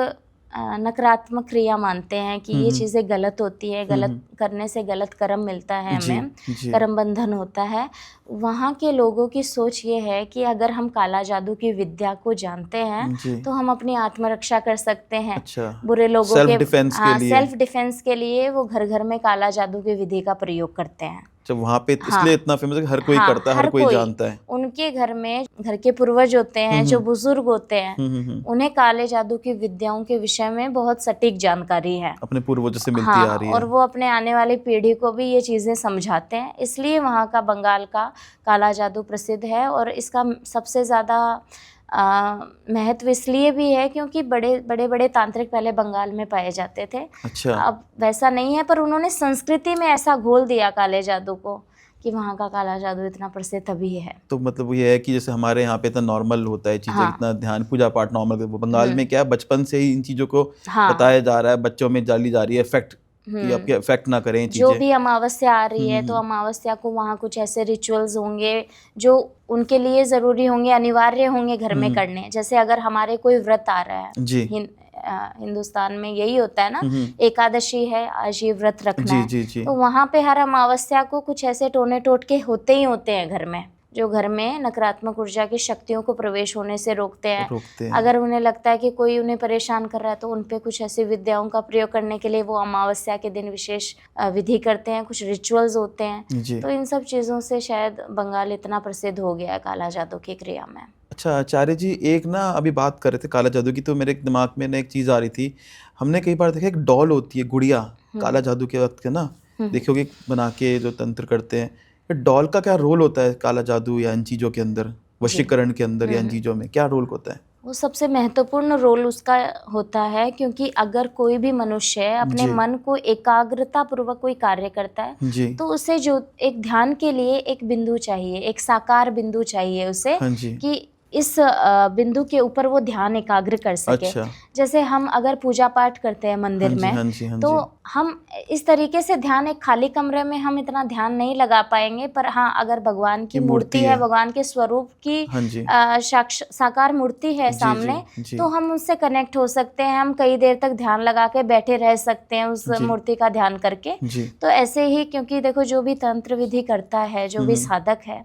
Speaker 1: नकारात्मक क्रिया मानते हैं कि ये चीज़ें गलत होती है, गलत करने से गलत कर्म मिलता है हमें, कर्म बंधन होता है। वहाँ के लोगों की सोच ये है कि अगर हम काला जादू की विद्या को जानते हैं तो हम अपनी आत्मरक्षा कर सकते हैं। बुरे लोगों के सेल्फ डिफेंस के लिए वो घर घर में काला जादू की विधि का प्रयोग करते हैं।
Speaker 2: जब वहाँ पे इसलिए इतना फेमस है कि हर कोई करता है, हर कोई जानता है।
Speaker 1: उनके घर में घर के पूर्वज होते हैं, जो बुजुर्ग होते हैं, उन्हें काले जादू की विद्याओं के विषय में बहुत सटीक जानकारी है, अपने पूर्वजों से मिलती आ रही है, और वो अपने आने वाली पीढ़ी को भी ये चीज़ें समझाते हैं। इसलिए वहाँ का बंगाल का काला जादू प्रसिद्ध है। और इसका सबसे ज़्यादा महत्व इसलिए भी है क्योंकि बड़े तांत्रिक पहले बंगाल में पाए जाते थे। अब वैसा नहीं है, पर उन्होंने संस्कृति में ऐसा घोल दिया काले जादू को कि वहाँ का काला जादू इतना प्रसिद्ध तभी है।
Speaker 2: तो मतलब ये है कि जैसे हमारे यहाँ पे इतना नॉर्मल होता है चीज़ें, इतना ध्यान पूजा पाठ नॉर्मल, बंगाल में क्या है बचपन से ही इन चीज़ों को बताया जा रहा है, बच्चों में डाली जा रही है इफेक्ट कि आपके इफेक्ट ना करें चीजें।
Speaker 1: जो भी अमावस्या आ रही है तो अमावस्या को वहाँ कुछ ऐसे रिचुअल्स होंगे जो उनके लिए ज़रूरी होंगे, अनिवार्य होंगे घर में करने। जैसे अगर हमारे कोई व्रत आ रहा है, हिंदुस्तान में यही होता है ना, एकादशी है, आज ये व्रत रखना है, तो वहाँ पे हर अमावस्या को कुछ ऐसे टोने टोटके होते ही होते हैं घर में, जो घर में नकारात्मक ऊर्जा की शक्तियों को प्रवेश होने से रोकते हैं।
Speaker 2: हैं।
Speaker 1: अगर उन्हें लगता है कि कोई उन्हें परेशान कर रहा है तो उन पे कुछ ऐसी विद्याओं का प्रयोग करने के लिए वो अमावस्या के दिन विशेष विधि करते हैं, कुछ रिचुअल्स होते हैं।
Speaker 2: जी।
Speaker 1: तो इन सब चीज़ों से शायद बंगाल इतना प्रसिद्ध हो गया है काला जादू की क्रिया में।
Speaker 2: अच्छा आचार्य जी, एक ना अभी बात कर रहे थे काला जादू की, तो मेरे दिमाग में ना एक चीज़ आ रही थी। हमने कई बार देखा एक डॉल होती है, गुड़िया, काला जादू के वक्त के ना देखोगे बना के जो तंत्र करते हैं, ये डॉल का क्या रोल होता है काला जादू या इन चीज़ों के अंदर, वशीकरण के अंदर या इन चीज़ों में क्या रोल होता है?
Speaker 1: वो सबसे महत्वपूर्ण रोल उसका होता है, क्योंकि अगर कोई भी मनुष्य अपने
Speaker 2: जी।
Speaker 1: मन को एकाग्रता पूर्वक कोई कार्य करता है
Speaker 2: जी।
Speaker 1: तो उसे जो एक ध्यान के लिए एक बिंदु चाहिए, एक साकार बिंदु चाहिए उसे,
Speaker 2: हाँ जी।
Speaker 1: कि इस बिंदु के ऊपर वो ध्यान एकाग्र कर सके।
Speaker 2: अच्छा।
Speaker 1: जैसे हम अगर पूजा पाठ करते हैं मंदिर
Speaker 2: हाँ जी,
Speaker 1: में,
Speaker 2: हाँ जी, हाँ
Speaker 1: तो
Speaker 2: जी।
Speaker 1: हम इस तरीके से ध्यान, एक खाली कमरे में हम इतना ध्यान नहीं लगा पाएंगे, पर हाँ अगर भगवान की
Speaker 2: ये
Speaker 1: मूर्ति है, भगवान के स्वरूप की
Speaker 2: हाँ जी।
Speaker 1: साकार मूर्ति है
Speaker 2: जी,
Speaker 1: सामने,
Speaker 2: जी, जी।
Speaker 1: तो हम उससे कनेक्ट हो सकते हैं। हम कई देर तक ध्यान लगा के बैठे रह सकते हैं उस
Speaker 2: जी।
Speaker 1: मूर्ति का ध्यान करके।
Speaker 2: जी।
Speaker 1: तो ऐसे ही, क्योंकि देखो जो भी तंत्र विधि करता है, जो भी साधक है,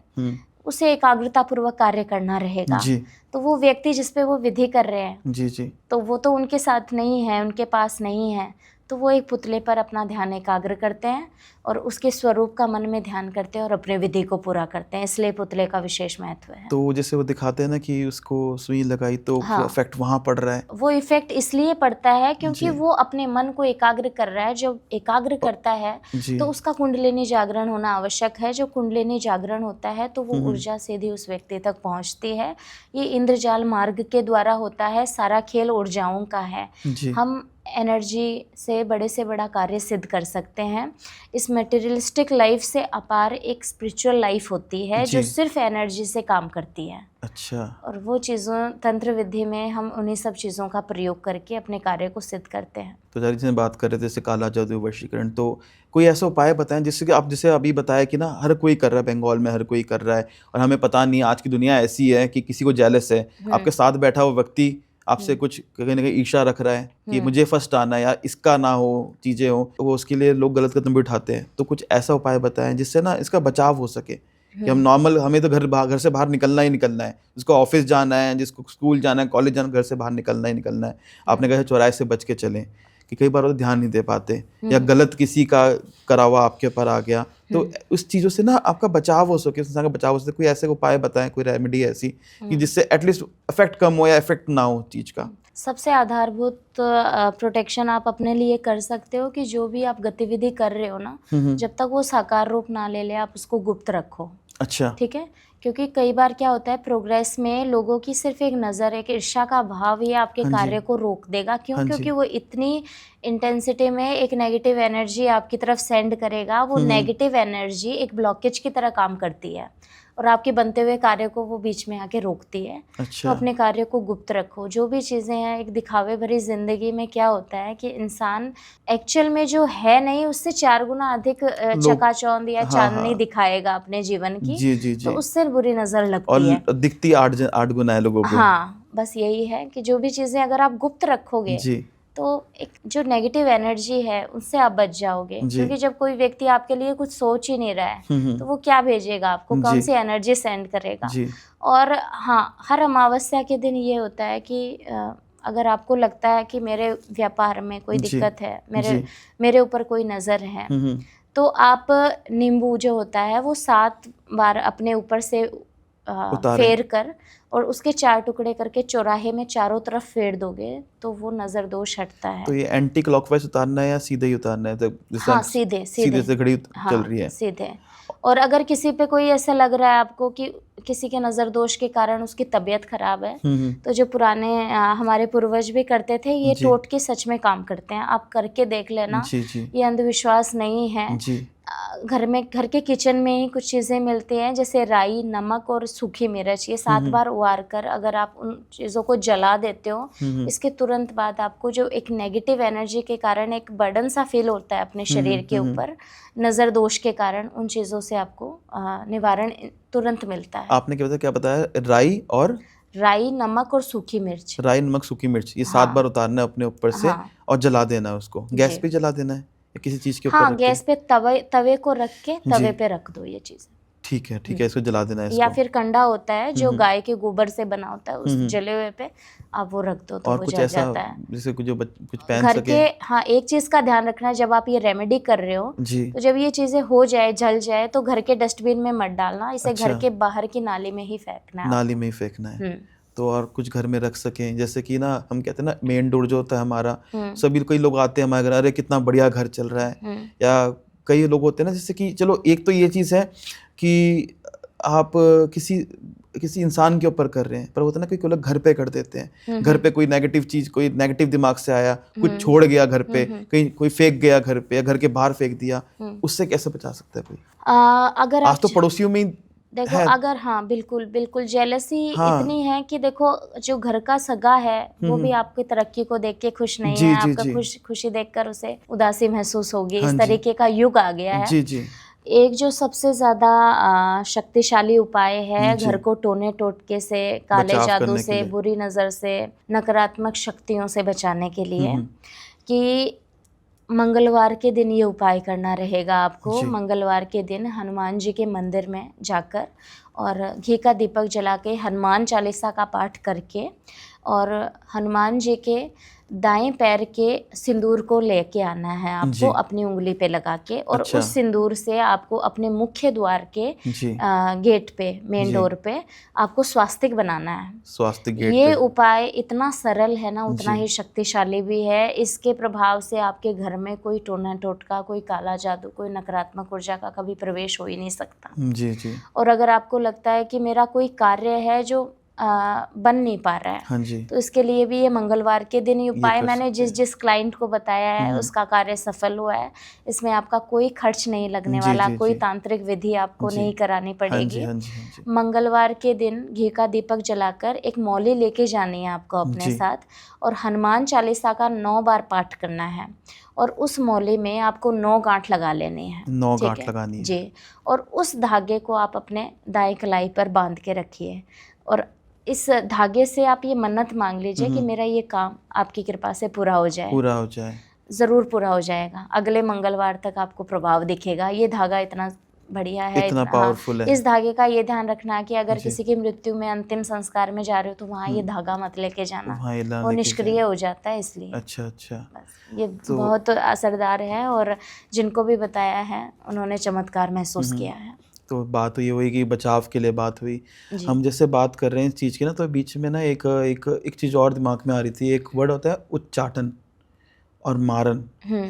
Speaker 1: उसे एकाग्रता पूर्वक कार्य करना रहेगा।
Speaker 2: जी।
Speaker 1: तो वो व्यक्ति जिस पे वो विधि कर रहे हैं,
Speaker 2: जी। जी।
Speaker 1: तो वो तो उनके साथ नहीं है, उनके पास नहीं है, तो वो एक पुतले पर अपना ध्यान एकाग्र करते हैं और उसके स्वरूप का मन में ध्यान करते हैं और अपने विधि को पूरा करते हैं। इसलिए पुतले का विशेष महत्व है।
Speaker 2: तो जैसे वो दिखाते हैं ना कि उसको सुई लगाई तो
Speaker 1: हाँ।
Speaker 2: इफेक्ट वहां पड़ रहा है।
Speaker 1: वो इफेक्ट इसलिए पड़ता है क्योंकि
Speaker 2: जी।
Speaker 1: वो अपने मन को एकाग्र कर रहा है। जब एकाग्र करता है
Speaker 2: जी।
Speaker 1: तो उसका कुंडलिनी जागरण होना आवश्यक है। जो कुंडलिनी जागरण होता है तो वो ऊर्जा सीधी उस व्यक्ति तक पहुंचती है। ये इंद्रजाल मार्ग के द्वारा होता है। सारा खेल ऊर्जाओं का है।
Speaker 2: जी।
Speaker 1: हम एनर्जी से बड़ा कार्य सिद्ध कर सकते हैं। इस मटेरियलिस्टिक लाइफ से अपार एक स्पिरिचुअल लाइफ होती है जो
Speaker 2: जी।
Speaker 1: सिर्फ एनर्जी से काम करती है।
Speaker 2: अच्छा।
Speaker 1: और वो चीज़ों तंत्र विधि में हम उन्हीं सब चीज़ों का प्रयोग करके अपने कार्य को सिद्ध करते हैं।
Speaker 2: तो आचार्य जी ने बात कर रहे थे जैसे काला जादू, वशीकरण, तो कोई ऐसा उपाय बताएं जिससे कि आप जैसे अभी बताया कि ना हर कोई कर रहा है, बंगाल में हर कोई कर रहा है और हमें पता नहीं, आज की दुनिया ऐसी है कि किसी को जेलस है, आपके साथ बैठा वो व्यक्ति आपसे कुछ कहीं ना कहीं ईर्ष्या रख रहा है कि मुझे फर्स्ट आना है या इसका ना हो, चीज़ें हो, तो वो उसके लिए लोग गलत कदम भी उठाते हैं। तो कुछ ऐसा उपाय बताएं जिससे ना इसका बचाव हो सके कि हम नॉर्मल, हमें तो घर से बाहर निकलना ही निकलना है, जिसको ऑफिस जाना है, जिसको स्कूल जाना है, कॉलेज जाना है, घर से बाहर निकलना ही निकलना है। आपने कहा चौराहे से बच के चलें, कि कई बार वो ध्यान नहीं दे पाते या गलत किसी का करा हुआ आपके ऊपर आ गया, तो उस चीज़ों से ना आपका बचाव हो सके, संसार का बचाव हो सके। कोई ऐसे उपाय बताएं, कोई रेमेडी ऐसी कि जिससे एटलीस्ट इफेक्ट कम हो या इफेक्ट ना हो चीज़ का।
Speaker 1: सबसे आधारभूत प्रोटेक्शन आप अपने लिए कर सकते हो कि जो भी आप गतिविधि कर रहे हो ना, जब तक वो साकार रूप ना ले ले, आप उसको गुप्त रखो।
Speaker 2: अच्छा।
Speaker 1: ठीक है, क्योंकि कई बार क्या होता है, प्रोग्रेस में लोगों की सिर्फ एक नज़र, एक ईर्ष्या का भाव ही आपके कार्य को रोक देगा। क्यों? क्योंकि वो इतनी इंटेंसिटी में एक नेगेटिव एनर्जी आपकी तरफ सेंड करेगा। वो नेगेटिव एनर्जी एक ब्लॉकेज की तरह काम करती है और आपके बनते हुए कार्य को वो बीच में आके रोकती है।
Speaker 2: अच्छा।
Speaker 1: तो अपने कार्य को गुप्त रखो। जो भी चीज़ें हैं, एक दिखावे भरी ज़िंदगी में क्या होता है कि इंसान एक्चुअल में जो है नहीं, उससे 4 गुना अधिक चकाचौंध या चांदनी दिखाएगा अपने जीवन की।
Speaker 2: जी, जी, जी।
Speaker 1: तो उससे बुरी नज़र लगती है
Speaker 2: और दिखती 8 गुना है लोगों को।
Speaker 1: हाँ, बस यही है कि जो भी चीज़ें अगर आप गुप्त रखोगे
Speaker 2: जी।
Speaker 1: तो एक जो नेगेटिव एनर्जी है उससे आप बच जाओगे। क्योंकि जब कोई व्यक्ति आपके लिए कुछ सोच ही नहीं रहा है तो वो क्या भेजेगा आपको, कौन सी एनर्जी सेंड करेगा।
Speaker 2: जी।
Speaker 1: और हाँ, हर अमावस्या के दिन ये होता है कि अगर आपको लगता है कि मेरे व्यापार में कोई दिक्कत है, मेरे ऊपर कोई नज़र है, तो आप नींबू जो होता है वो 7 बार अपने ऊपर से फेर कर और उसके 4 टुकड़े करके चौराहे में चारों तरफ फेर दोगे तो वो नज़र दोष हटता है।
Speaker 2: तो ये एंटी क्लॉकवाइज उतारना है या सीधे ही उतारना है?
Speaker 1: हाँ, सीधे
Speaker 2: से घड़ी चल रही है।
Speaker 1: सीधे। और अगर किसी पे कोई ऐसा लग रहा है आपको कि किसी के नज़र दोष के कारण उसकी तबीयत खराब है, तो जो पुराने हमारे पूर्वज भी करते थे, ये टोटके सच में काम करते हैं। आप करके देख लेना।
Speaker 2: जी, जी।
Speaker 1: ये अंधविश्वास नहीं है।
Speaker 2: जी।
Speaker 1: घर के किचन में ही कुछ चीज़ें मिलती हैं, जैसे राई, नमक और सूखी मिर्च। ये 7 बार उबाल कर अगर आप उन चीज़ों को जला देते हो, इसके तुरंत बाद आपको जो एक नेगेटिव एनर्जी के कारण एक बर्डन सा फील होता है अपने शरीर के ऊपर, नज़र दोष के कारण, उन चीज़ों से आपको निवारण तुरंत मिलता है।
Speaker 2: आपने क्या बताया? राई,
Speaker 1: नमक और सूखी मिर्च।
Speaker 2: राई, नमक, सूखी मिर्च, ये 7 बार उतारना है अपने ऊपर से और जला देना है उसको। गैस पे जला देना है या किसी चीज़ के ऊपर?
Speaker 1: हाँ, गैस पे तवे को रख के तवे पे रख दो ये चीज़।
Speaker 2: ठीक है, इसको जला देना है इसको।
Speaker 1: या फिर कंडा होता है जो गाय के गोबर से बना होता है, उस जले हुए पे आप वो रख दो तो
Speaker 2: और
Speaker 1: वो
Speaker 2: कुछ
Speaker 1: जल
Speaker 2: ऐसा
Speaker 1: जाता है।
Speaker 2: जैसे कुछ जो कुछ पहन
Speaker 1: घर
Speaker 2: सके।
Speaker 1: के, हाँ, एक चीज का ध्यान रखना है, जब आप ये रेमेडी कर रहे हो
Speaker 2: जी।
Speaker 1: तो जब ये चीजें हो जाए, जल जाए, तो घर के डस्टबिन में मत डालना, इसे
Speaker 2: अच्छा।
Speaker 1: घर के बाहर की नाली में ही फेंकना है
Speaker 2: नाली
Speaker 1: आपको।
Speaker 2: में ही फेंकना है। तो और कुछ घर में रख सकें, जैसे कि ना हम कहते हैं ना मेन डोर जो होता है हमारा, सभी कई लोग आते हैं हमारे घर, अरे कितना बढ़िया घर चल रहा है, या कई लोग होते हैं ना, जैसे कि चलो एक तो ये चीज़ है कि आप किसी इंसान के ऊपर कर रहे हैं, पर होता है ना कोई लोग घर पे कर देते हैं, घर पे कोई नेगेटिव चीज़, कोई नेगेटिव दिमाग से आया, कुछ छोड़ गया घर पे, कहीं कोई फेंक गया घर पे या घर के बाहर फेंक दिया, उससे कैसे बचा सकता है कोई?
Speaker 1: अगर
Speaker 2: आज तो पड़ोसियों में ही
Speaker 1: देखो
Speaker 2: है।
Speaker 1: अगर, हाँ बिल्कुल बिल्कुल, जेलसी इतनी है कि देखो जो घर का सगा है वो भी आपकी तरक्की को देख के खुश नहीं है, आपका खुशी देखकर उसे उदासी महसूस होगी। इस तरीके का युग आ गया है।
Speaker 2: जी।
Speaker 1: एक जो सबसे ज्यादा शक्तिशाली उपाय है घर को टोने टोटके से, काले जादू से, बुरी नजर से, नकारात्मक शक्तियों से बचाने के लिए, कि मंगलवार के दिन ये उपाय करना रहेगा आपको। मंगलवार के दिन हनुमान जी के मंदिर में जाकर और घी का दीपक जला के हनुमान चालीसा का पाठ करके और हनुमान जी के दाएं पैर के सिंदूर को लेके आना है आपको अपनी उंगली पे लगा के, और उस सिंदूर से आपको अपने मुख्य द्वार के गेट पे, मेन डोर पे आपको स्वास्तिक बनाना है।
Speaker 2: स्वास्तिक गेट
Speaker 1: ये
Speaker 2: पे।
Speaker 1: उपाय इतना सरल है ना, उतना ही शक्तिशाली भी है। इसके प्रभाव से आपके घर में कोई टोना टोटका, कोई काला जादू, कोई नकारात्मक ऊर्जा का कभी प्रवेश हो ही नहीं सकता।
Speaker 2: जी।
Speaker 1: और अगर आपको लगता है कि मेरा कोई कार्य है जो बन नहीं पा रहा है,
Speaker 2: हाँ जी,
Speaker 1: तो इसके लिए भी ये मंगलवार के दिन ही उपाय, मैंने जिस क्लाइंट को बताया है उसका कार्य सफल हुआ है। इसमें आपका कोई खर्च नहीं लगने वाला, कोई तांत्रिक विधि आपको नहीं करानी पड़ेगी। मंगलवार के दिन घी का दीपक जलाकर एक मौली लेके जानी है आपको अपने साथ, और हनुमान चालीसा का 9 बार पाठ करना है, और उस मौली में आपको 9 गांठ लगा लेनी है।
Speaker 2: 9 गांठ लगानी है
Speaker 1: जी। और उस धागे को आप अपने दाएं कलाई पर बांध के रखिए, और इस धागे से आप ये मन्नत मांग लीजिए कि मेरा ये काम आपकी कृपा से पूरा हो जाए। ज़रूर पूरा हो जाएगा। अगले मंगलवार तक आपको प्रभाव दिखेगा। ये धागा इतना बढ़िया है,
Speaker 2: इतना पावरफुल है।
Speaker 1: इस धागे का ये ध्यान रखना कि अगर किसी की मृत्यु में अंतिम संस्कार में जा रहे हो तो वहाँ ये धागा मत लेके जाना, वो निष्क्रिय हो जाता है इसलिए।
Speaker 2: अच्छा।
Speaker 1: बस ये बहुत असरदार है, और जिनको भी बताया है उन्होंने चमत्कार महसूस किया है।
Speaker 2: तो बात तो ये हुई कि बचाव के लिए बात हुई। हम जैसे बात कर रहे हैं इस चीज़ की ना, तो बीच में ना एक चीज़ और दिमाग में आ रही थी। एक वर्ड होता है उच्चाटन और मारण।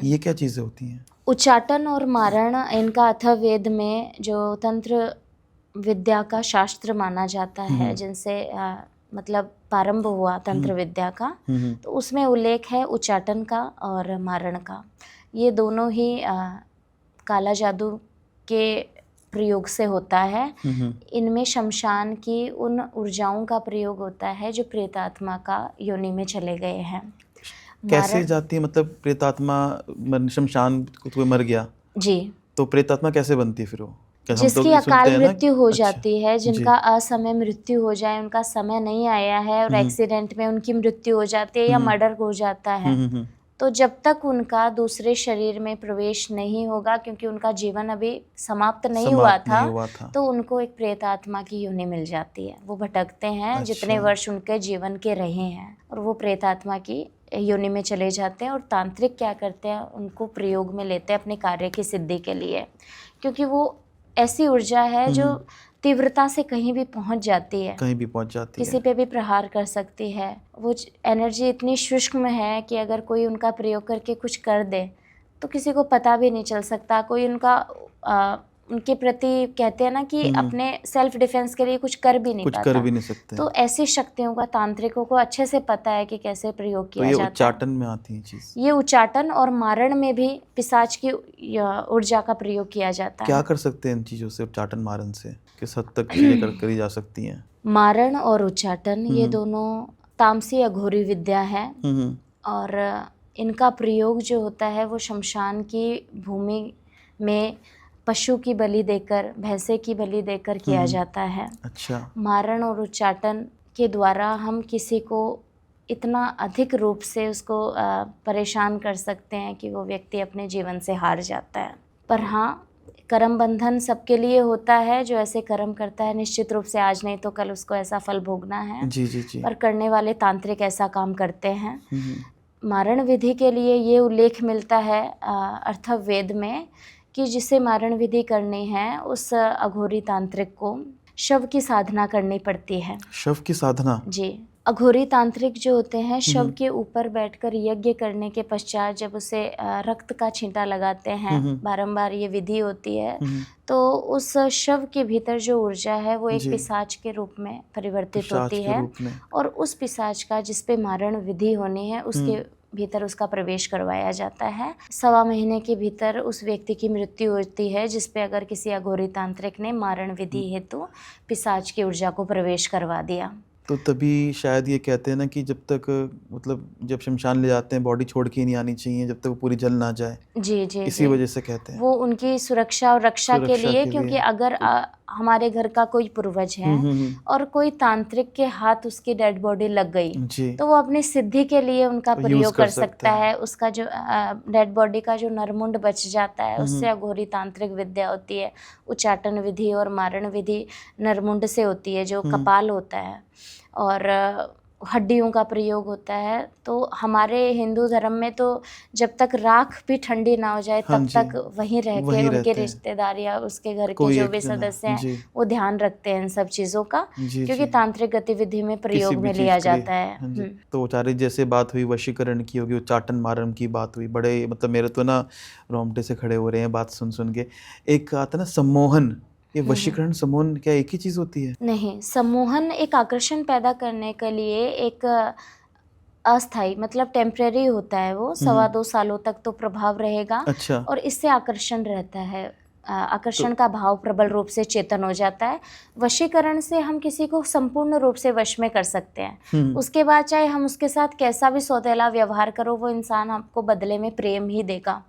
Speaker 2: ये क्या चीज़ें होती हैं?
Speaker 1: उच्चाटन और मारण, इनका अथर्ववेद में जो तंत्र विद्या का शास्त्र माना जाता है, जिनसे मतलब प्रारंभ हुआ तंत्र विद्या का, तो उसमें उल्लेख है उच्चाटन का और मारण का। ये दोनों ही काला जादू के प्रयोग से होता है। इनमें शमशान की उन ऊर्जाओं का प्रयोग होता है जो प्रेतात्मा का योनि में चले गए हैं।
Speaker 2: कैसे जाती है, मतलब प्रेतात्मा शमशान कोई मर गया जी, तो प्रेतात्मा कैसे बनती है फिर वो?
Speaker 1: जिसकी अकाल मृत्यु हो जाती है, जिनका असमय मृत्यु हो जाए, उनका समय नहीं आया है और एक्सीडेंट में उनकी मृत्यु हो जाती है या मर्डर हो जाता है, तो जब तक उनका दूसरे शरीर में प्रवेश नहीं होगा, क्योंकि उनका जीवन अभी समाप्त नहीं हुआ था, तो उनको एक प्रेत आत्मा की योनि मिल जाती है। वो भटकते हैं जितने वर्ष उनके जीवन के रहे हैं, और वो प्रेत आत्मा की योनि में चले जाते हैं। और तांत्रिक क्या करते हैं, उनको प्रयोग में लेते हैं अपने कार्य की सिद्धि के लिए, क्योंकि वो ऐसी ऊर्जा है जो तीव्रता से कहीं भी पहुंच जाती है, किसी पे भी प्रहार कर सकती है। वो एनर्जी इतनी सूक्ष्म है कि अगर कोई उनका प्रयोग करके कुछ कर दे तो किसी को पता भी नहीं चल सकता। कोई उनके प्रति कहते हैं ना कि अपने सेल्फ डिफेंस के लिए कुछ कर भी नहीं पाता। तो ऐसी शक्तियों का तांत्रिकों को अच्छे से पता है कि कैसे प्रयोग किया जाता है।
Speaker 2: उच्चाटन में आती है चीज।
Speaker 1: ये उच्चाटन और मारण में भी पिशाच की ऊर्जा का प्रयोग किया जाता है।
Speaker 2: क्या कर सकते हैं इन चीजों से, उच्चाटन मारण से किस हद तक चीजें करी जा सकती हैं?
Speaker 1: मारण और उच्चाटन ये दोनों तामसी अघोरी विद्या है, और इनका प्रयोग जो होता है वो शमशान की भूमि में पशु की बलि देकर, भैंसे की बलि देकर किया जाता है।
Speaker 2: अच्छा।
Speaker 1: मारण और उच्चाटन के द्वारा हम किसी को इतना अधिक रूप से उसको परेशान कर सकते हैं कि वो व्यक्ति अपने जीवन से हार जाता है। पर हाँ, कर्म बंधन सबके लिए होता है, जो ऐसे कर्म करता है निश्चित रूप से आज नहीं तो कल उसको ऐसा फल भोगना है।
Speaker 2: जी जी जी।
Speaker 1: पर करने वाले तांत्रिक ऐसा काम करते हैं।
Speaker 2: हम्म।
Speaker 1: मारण विधि के लिए ये उल्लेख मिलता है अथर्ववेद में कि जिसे मारण विधि करनी है उस अघोरी तांत्रिक को शव की साधना करनी पड़ती है।
Speaker 2: शव की साधना?
Speaker 1: जी, अघोरी तांत्रिक जो होते हैं शव के ऊपर बैठकर यज्ञ करने के पश्चात जब उसे रक्त का छींटा लगाते हैं, बारंबार ये विधि होती है, तो उस शव के भीतर जो ऊर्जा है वो एक
Speaker 2: जी।
Speaker 1: पिशाच के रूप में परिवर्तित
Speaker 2: पिशाच
Speaker 1: होती
Speaker 2: के
Speaker 1: है
Speaker 2: रूप में।
Speaker 1: और उस पिशाच का जिस पे मारण विधि होनी है उसके भीतर उसका प्रवेश करवाया जाता है। 1.25 महीने के भीतर उस व्यक्ति की मृत्यु होती है जिस पे अगर किसी अघोरी तांत्रिक ने मारण विधि हेतु पिशाच की ऊर्जा को प्रवेश करवा दिया।
Speaker 2: तो तभी शायद ये कहते हैं ना कि जब तक मतलब जब शमशान ले जाते हैं बॉडी छोड़ के ही नहीं आनी चाहिए जब तक वो पूरी जल ना जाए।
Speaker 1: जी जी
Speaker 2: इसी
Speaker 1: जी।
Speaker 2: वजह से कहते हैं
Speaker 1: वो उनकी सुरक्षा और रक्षा के
Speaker 2: सुरक्षा
Speaker 1: लिए,
Speaker 2: के
Speaker 1: क्योंकि
Speaker 2: लिए।
Speaker 1: अगर हमारे घर का कोई पूर्वज है और कोई तांत्रिक के हाथ उसकी डेड बॉडी लग गई
Speaker 2: जी।
Speaker 1: तो वो अपनी सिद्धि के लिए उनका
Speaker 2: use
Speaker 1: प्रयोग
Speaker 2: कर
Speaker 1: कर सकता है। उसका जो डेड बॉडी का जो नरमुंड बच जाता है उससे अघोरी तांत्रिक विद्या होती है। उच्चाटन विधि और मारण विधि नरमुंड से होती है जो कपाल होता है, और हड्डियों का प्रयोग होता है। तो हमारे हिंदू धर्म में तो जब तक राख भी ठंडी ना हो जाए तब तक वहीं रह के उनके रिश्तेदार या उसके घर के जो भी सदस्य हैं वो ध्यान रखते हैं इन सब चीज़ों का, क्योंकि तांत्रिक गतिविधि में प्रयोग में लिया जाता है।
Speaker 2: तो आचार्य जैसे बात हुई वशीकरण की होगी, उच्चाटन मारण की बात हुई, बड़े मतलब मेरे तो ना रोंगटे से खड़े हो रहे हैं बात सुन सुन के। एक आता ना सम्मोहन, ये वशीकरण सम्मोहन क्या एक ही चीज होती है?
Speaker 1: नहीं, सम्मोहन एक आकर्षण पैदा करने के लिए एक अस्थाई मतलब टेम्परेरी होता है, वो 1.25 सालों तक तो प्रभाव रहेगा।
Speaker 2: अच्छा।
Speaker 1: और इससे आकर्षण रहता है, आकर्षण का भाव प्रबल रूप से चेतन हो जाता है। वशीकरण से हम किसी को संपूर्ण रूप से वश में कर सकते हैं। उसके बाद चाहे हम उसके साथ कैसा भी सौतेला व्यवहार करो वो इंसान आपको बदले में प्रेम ही देगा।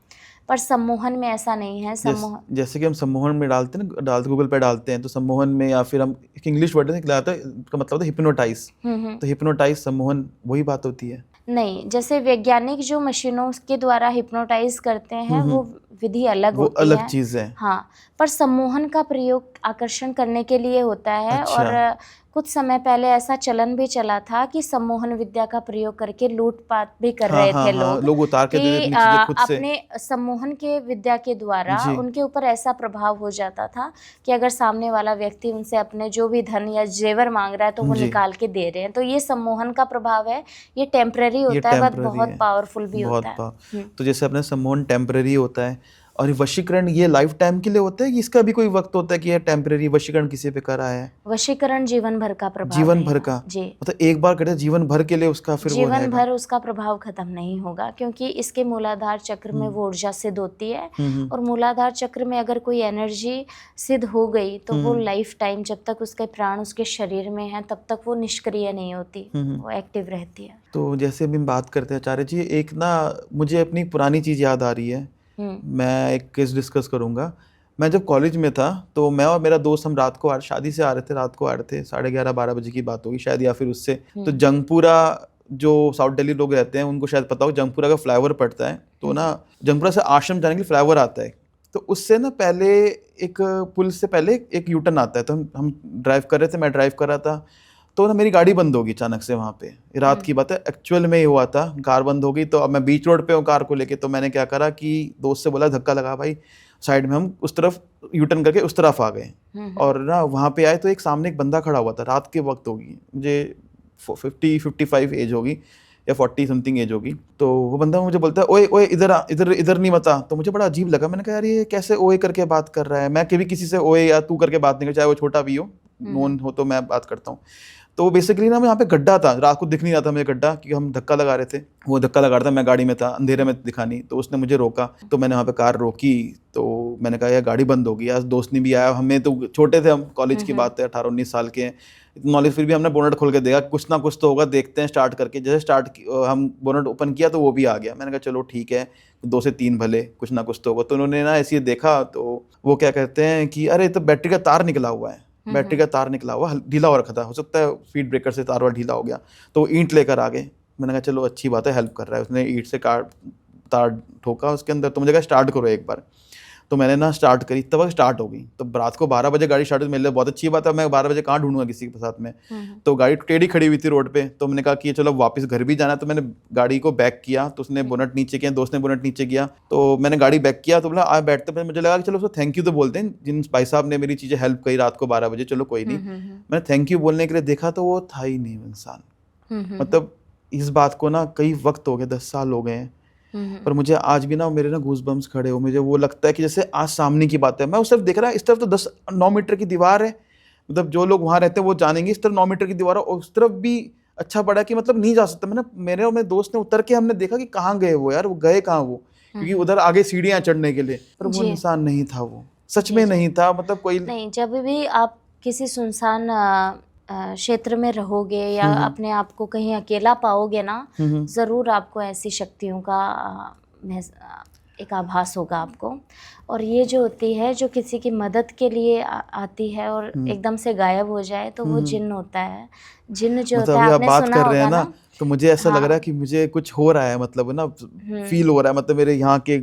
Speaker 1: पर सम्मोहन में ऐसा नहीं है। सम्मोहन
Speaker 2: जैसे कि हम सम्मोहन में डालते हैं ना, गूगल पे डालते हैं तो सम्मोहन में, या फिर हम एक इंग्लिश वर्ड निकलाता है का मतलब होता है हिप्नोटाइज। तो हिप्नोटाइज सम्मोहन वही बात होती है?
Speaker 1: नहीं, जैसे वैज्ञानिक जो मशीनों के द्वारा हिप्नोटाइज करते हैं वो विधि अलग होती है,
Speaker 2: अलग चीज है।
Speaker 1: हाँ, पर सम्मोहन का प्रयोग आकर्षण करने के लिए होता है।
Speaker 2: अच्छा।
Speaker 1: और कुछ समय पहले ऐसा चलन भी चला था कि सम्मोहन विद्या का प्रयोग करके लूटपाट भी कर रहे थे लोग
Speaker 2: उतार के दे देते
Speaker 1: कि
Speaker 2: चीजें खुद से।
Speaker 1: अपने सम्मोहन के विद्या के द्वारा उनके ऊपर ऐसा प्रभाव हो जाता था कि अगर सामने वाला व्यक्ति उनसे अपने जो भी धन या जेवर मांग रहा है तो वो निकाल के दे रहे हैं। तो ये सम्मोहन का प्रभाव है, ये टेम्पररी होता है बट बहुत पावरफुल भी होता है।
Speaker 2: तो जैसे अपने सम्मोहन टेम्पररी होता है और ये वशीकरण ये लाइफ टाइम के लिए होता है कि इसका भी कोई वक्त होता है कि ये टेम्पररी वशीकरण किसी पे करा है?
Speaker 1: वशीकरण जीवन भर का प्रभाव,
Speaker 2: जीवन भर का?
Speaker 1: जी,
Speaker 2: मतलब एक बार करते जीवन भर के लिए उसका फिर
Speaker 1: जीवन भर उसका प्रभाव खत्म नहीं होगा, क्योंकि इसके मूलाधार चक्र में वो ऊर्जा सिद्ध होती है। और मूलाधार चक्र में अगर कोई एनर्जी सिद्ध हो गई तो वो लाइफ टाइम जब तक उसके प्राण उसके शरीर में है तब तक वो निष्क्रिय नहीं होती, वो एक्टिव रहती है।
Speaker 2: तो जैसे अभी हम बात करते हैं आचार्य जी, एक ना मुझे अपनी पुरानी चीज याद आ रही है। मैं एक केस डिस्कस करूंगा। मैं जब कॉलेज में था तो मैं और मेरा दोस्त हम रात को शादी से आ रहे थे, रात को आ रहे थे, 11:30-12 बजे की बात होगी शायद या फिर उससे। तो जंगपुरा जो साउथ दिल्ली लोग रहते हैं उनको शायद पता हो, जंगपुरा का फ्लाईओवर पड़ता है। तो ना जंगपुरा से आश्रम जाने के लिए फ्लाईओवर आता है, तो उससे ना पहले एक पुल से पहले एक यूटर्न आता है। तो हम ड्राइव कर रहे थे, मैं ड्राइव कर रहा था, तो ना मेरी गाड़ी बंद होगी अचानक से वहाँ पे। रात की बात है, एक्चुअल में ही हुआ था, कार बंद हो गई। तो अब मैं बीच रोड पे हूँ कार को लेके, तो मैंने क्या करा कि दोस्त से बोला धक्का लगा भाई साइड में, हम उस तरफ यूटर्न करके उस तरफ आ गए। और ना वहाँ पे आए तो एक सामने एक बंदा खड़ा हुआ था, रात के वक्त होगी, मुझे 50-55 एज होगी या 40 समथिंग एज होगी। तो वो बंदा मुझे बोलता है ओए ओए इधर आ, इधर इधर नहीं बता। तो मुझे बड़ा अजीब लगा, मैंने कहा यार ये कैसे ओए करके बात कर रहा है। मैं कभी किसी से ओए या तू करके बात नहीं कर, चाहे वो छोटा भी हो, नोन हो तो मैं बात करता हूँ। तो बेसिकली ना यहाँ पे गड्ढा था, रात को दिख नहीं रहा था मुझे गड्ढा, क्योंकि हम धक्का लगा रहे थे, वो धक्का लगा रहा था, मैं गाड़ी में था, अंधेरे में दिखा नहीं। तो उसने मुझे रोका, तो मैंने वहाँ पे कार रोकी। तो मैंने कहा यार गाड़ी बंद होगी, आज दोस्त ने भी आया, हमें तो छोटे थे हम, कॉलेज की बात है, 18-19 साल के हैं, नॉलेज, फिर भी हमने बोनट खोल के देखा, कुछ ना कुछ तो होगा, देखते हैं स्टार्ट करके। जैसे हम बोनट ओपन किया तो वो भी आ गया। मैंने कहा चलो ठीक है, 2 से 3 भले, कुछ ना कुछ तो होगा। तो उन्होंने ना ऐसे देखा, तो वो क्या कहते हैं कि अरे तो बैटरी का तार निकला हुआ है, बैटरी का तार निकला हुआ, ढीला हो रखा था, हो सकता है स्पीड ब्रेकर से तार वाला ढीला हो गया। तो ईंट लेकर आ गए। मैंने कहा चलो अच्छी बात है, हेल्प कर रहा है। उसने ईंट से तार ठोका उसके अंदर। तो मुझे कहा स्टार्ट करो एक बार। तो मैंने ना स्टार्ट करी, तब स्टार्ट हो गई। तो रात को 12 बजे गाड़ी स्टार्ट हुई, मेरे लिए बहुत अच्छी बात है, मैं 12 बजे कहाँ ढूंढूंगा किसी के साथ में। तो गाड़ी टेढ़ी खड़ी हुई थी रोड पे, तो मैंने कहा कि चलो वापस घर भी जाना है। तो मैंने गाड़ी को बैक किया, तो उसने बोनट नीचे किया, दोस्त ने बोनट नीचे किया, तो मैंने गाड़ी बैक किया। तो बोला आ बैठते, पर मुझे लगा कि चलो उसको थैंक यू तो बोलते हैं, जिन भाई साहब ने मेरी चीज़ें हेल्प करी रात को 12 बजे, चलो कोई नहीं। मैंने थैंक यू बोलने के लिए देखा तो वो था ही नहीं इंसान। मतलब इस बात को ना कई वक्त हो गए, 10 साल हो गए हैं, पर मुझे आज भी ना मेरे ना गूज बम्स खड़े हो, मुझे वो लगता है कि जैसे आज सामने की बात है। मैं उस तरफ देख रहा, इस तरफ तो 9 मीटर की दीवार है, मतलब जो लोग वहाँ रहते हैं वो जानेंगे, इस तरफ 9 मीटर की दीवार है, और उस तरफ भी अच्छा पड़ा कि मतलब नहीं जा सकता। मैंने मेरे और मेरे दोस्त ने उतर के हमने देखा कि कहाँ गए वो यार, वो गए कहाँ वो, क्योंकि उधर आगे सीढ़ियाँ चढ़ने के लिए, पर वो इंसान नहीं था, वो सच में नहीं था। मतलब कोई
Speaker 1: नहीं, जब भी आप किसी सुनसान क्षेत्र में रहोगे या अपने आप को कहीं अकेला पाओगे ना, ज़रूर आपको ऐसी शक्तियों का एक आभास होगा आपको। और ये जो होती है, जो किसी की मदद के लिए आती है और एकदम से गायब हो जाए, तो वो जिन्न होता है। जिन्न जो
Speaker 2: मतलब
Speaker 1: होता है,
Speaker 2: आप
Speaker 1: आपने
Speaker 2: बात
Speaker 1: सुना
Speaker 2: कर रहे हैं
Speaker 1: होगा
Speaker 2: ना, तो मुझे ऐसा लग रहा है कि मुझे कुछ हो रहा है, मतलब ना फील हो रहा है, मतलब मेरे यहाँ के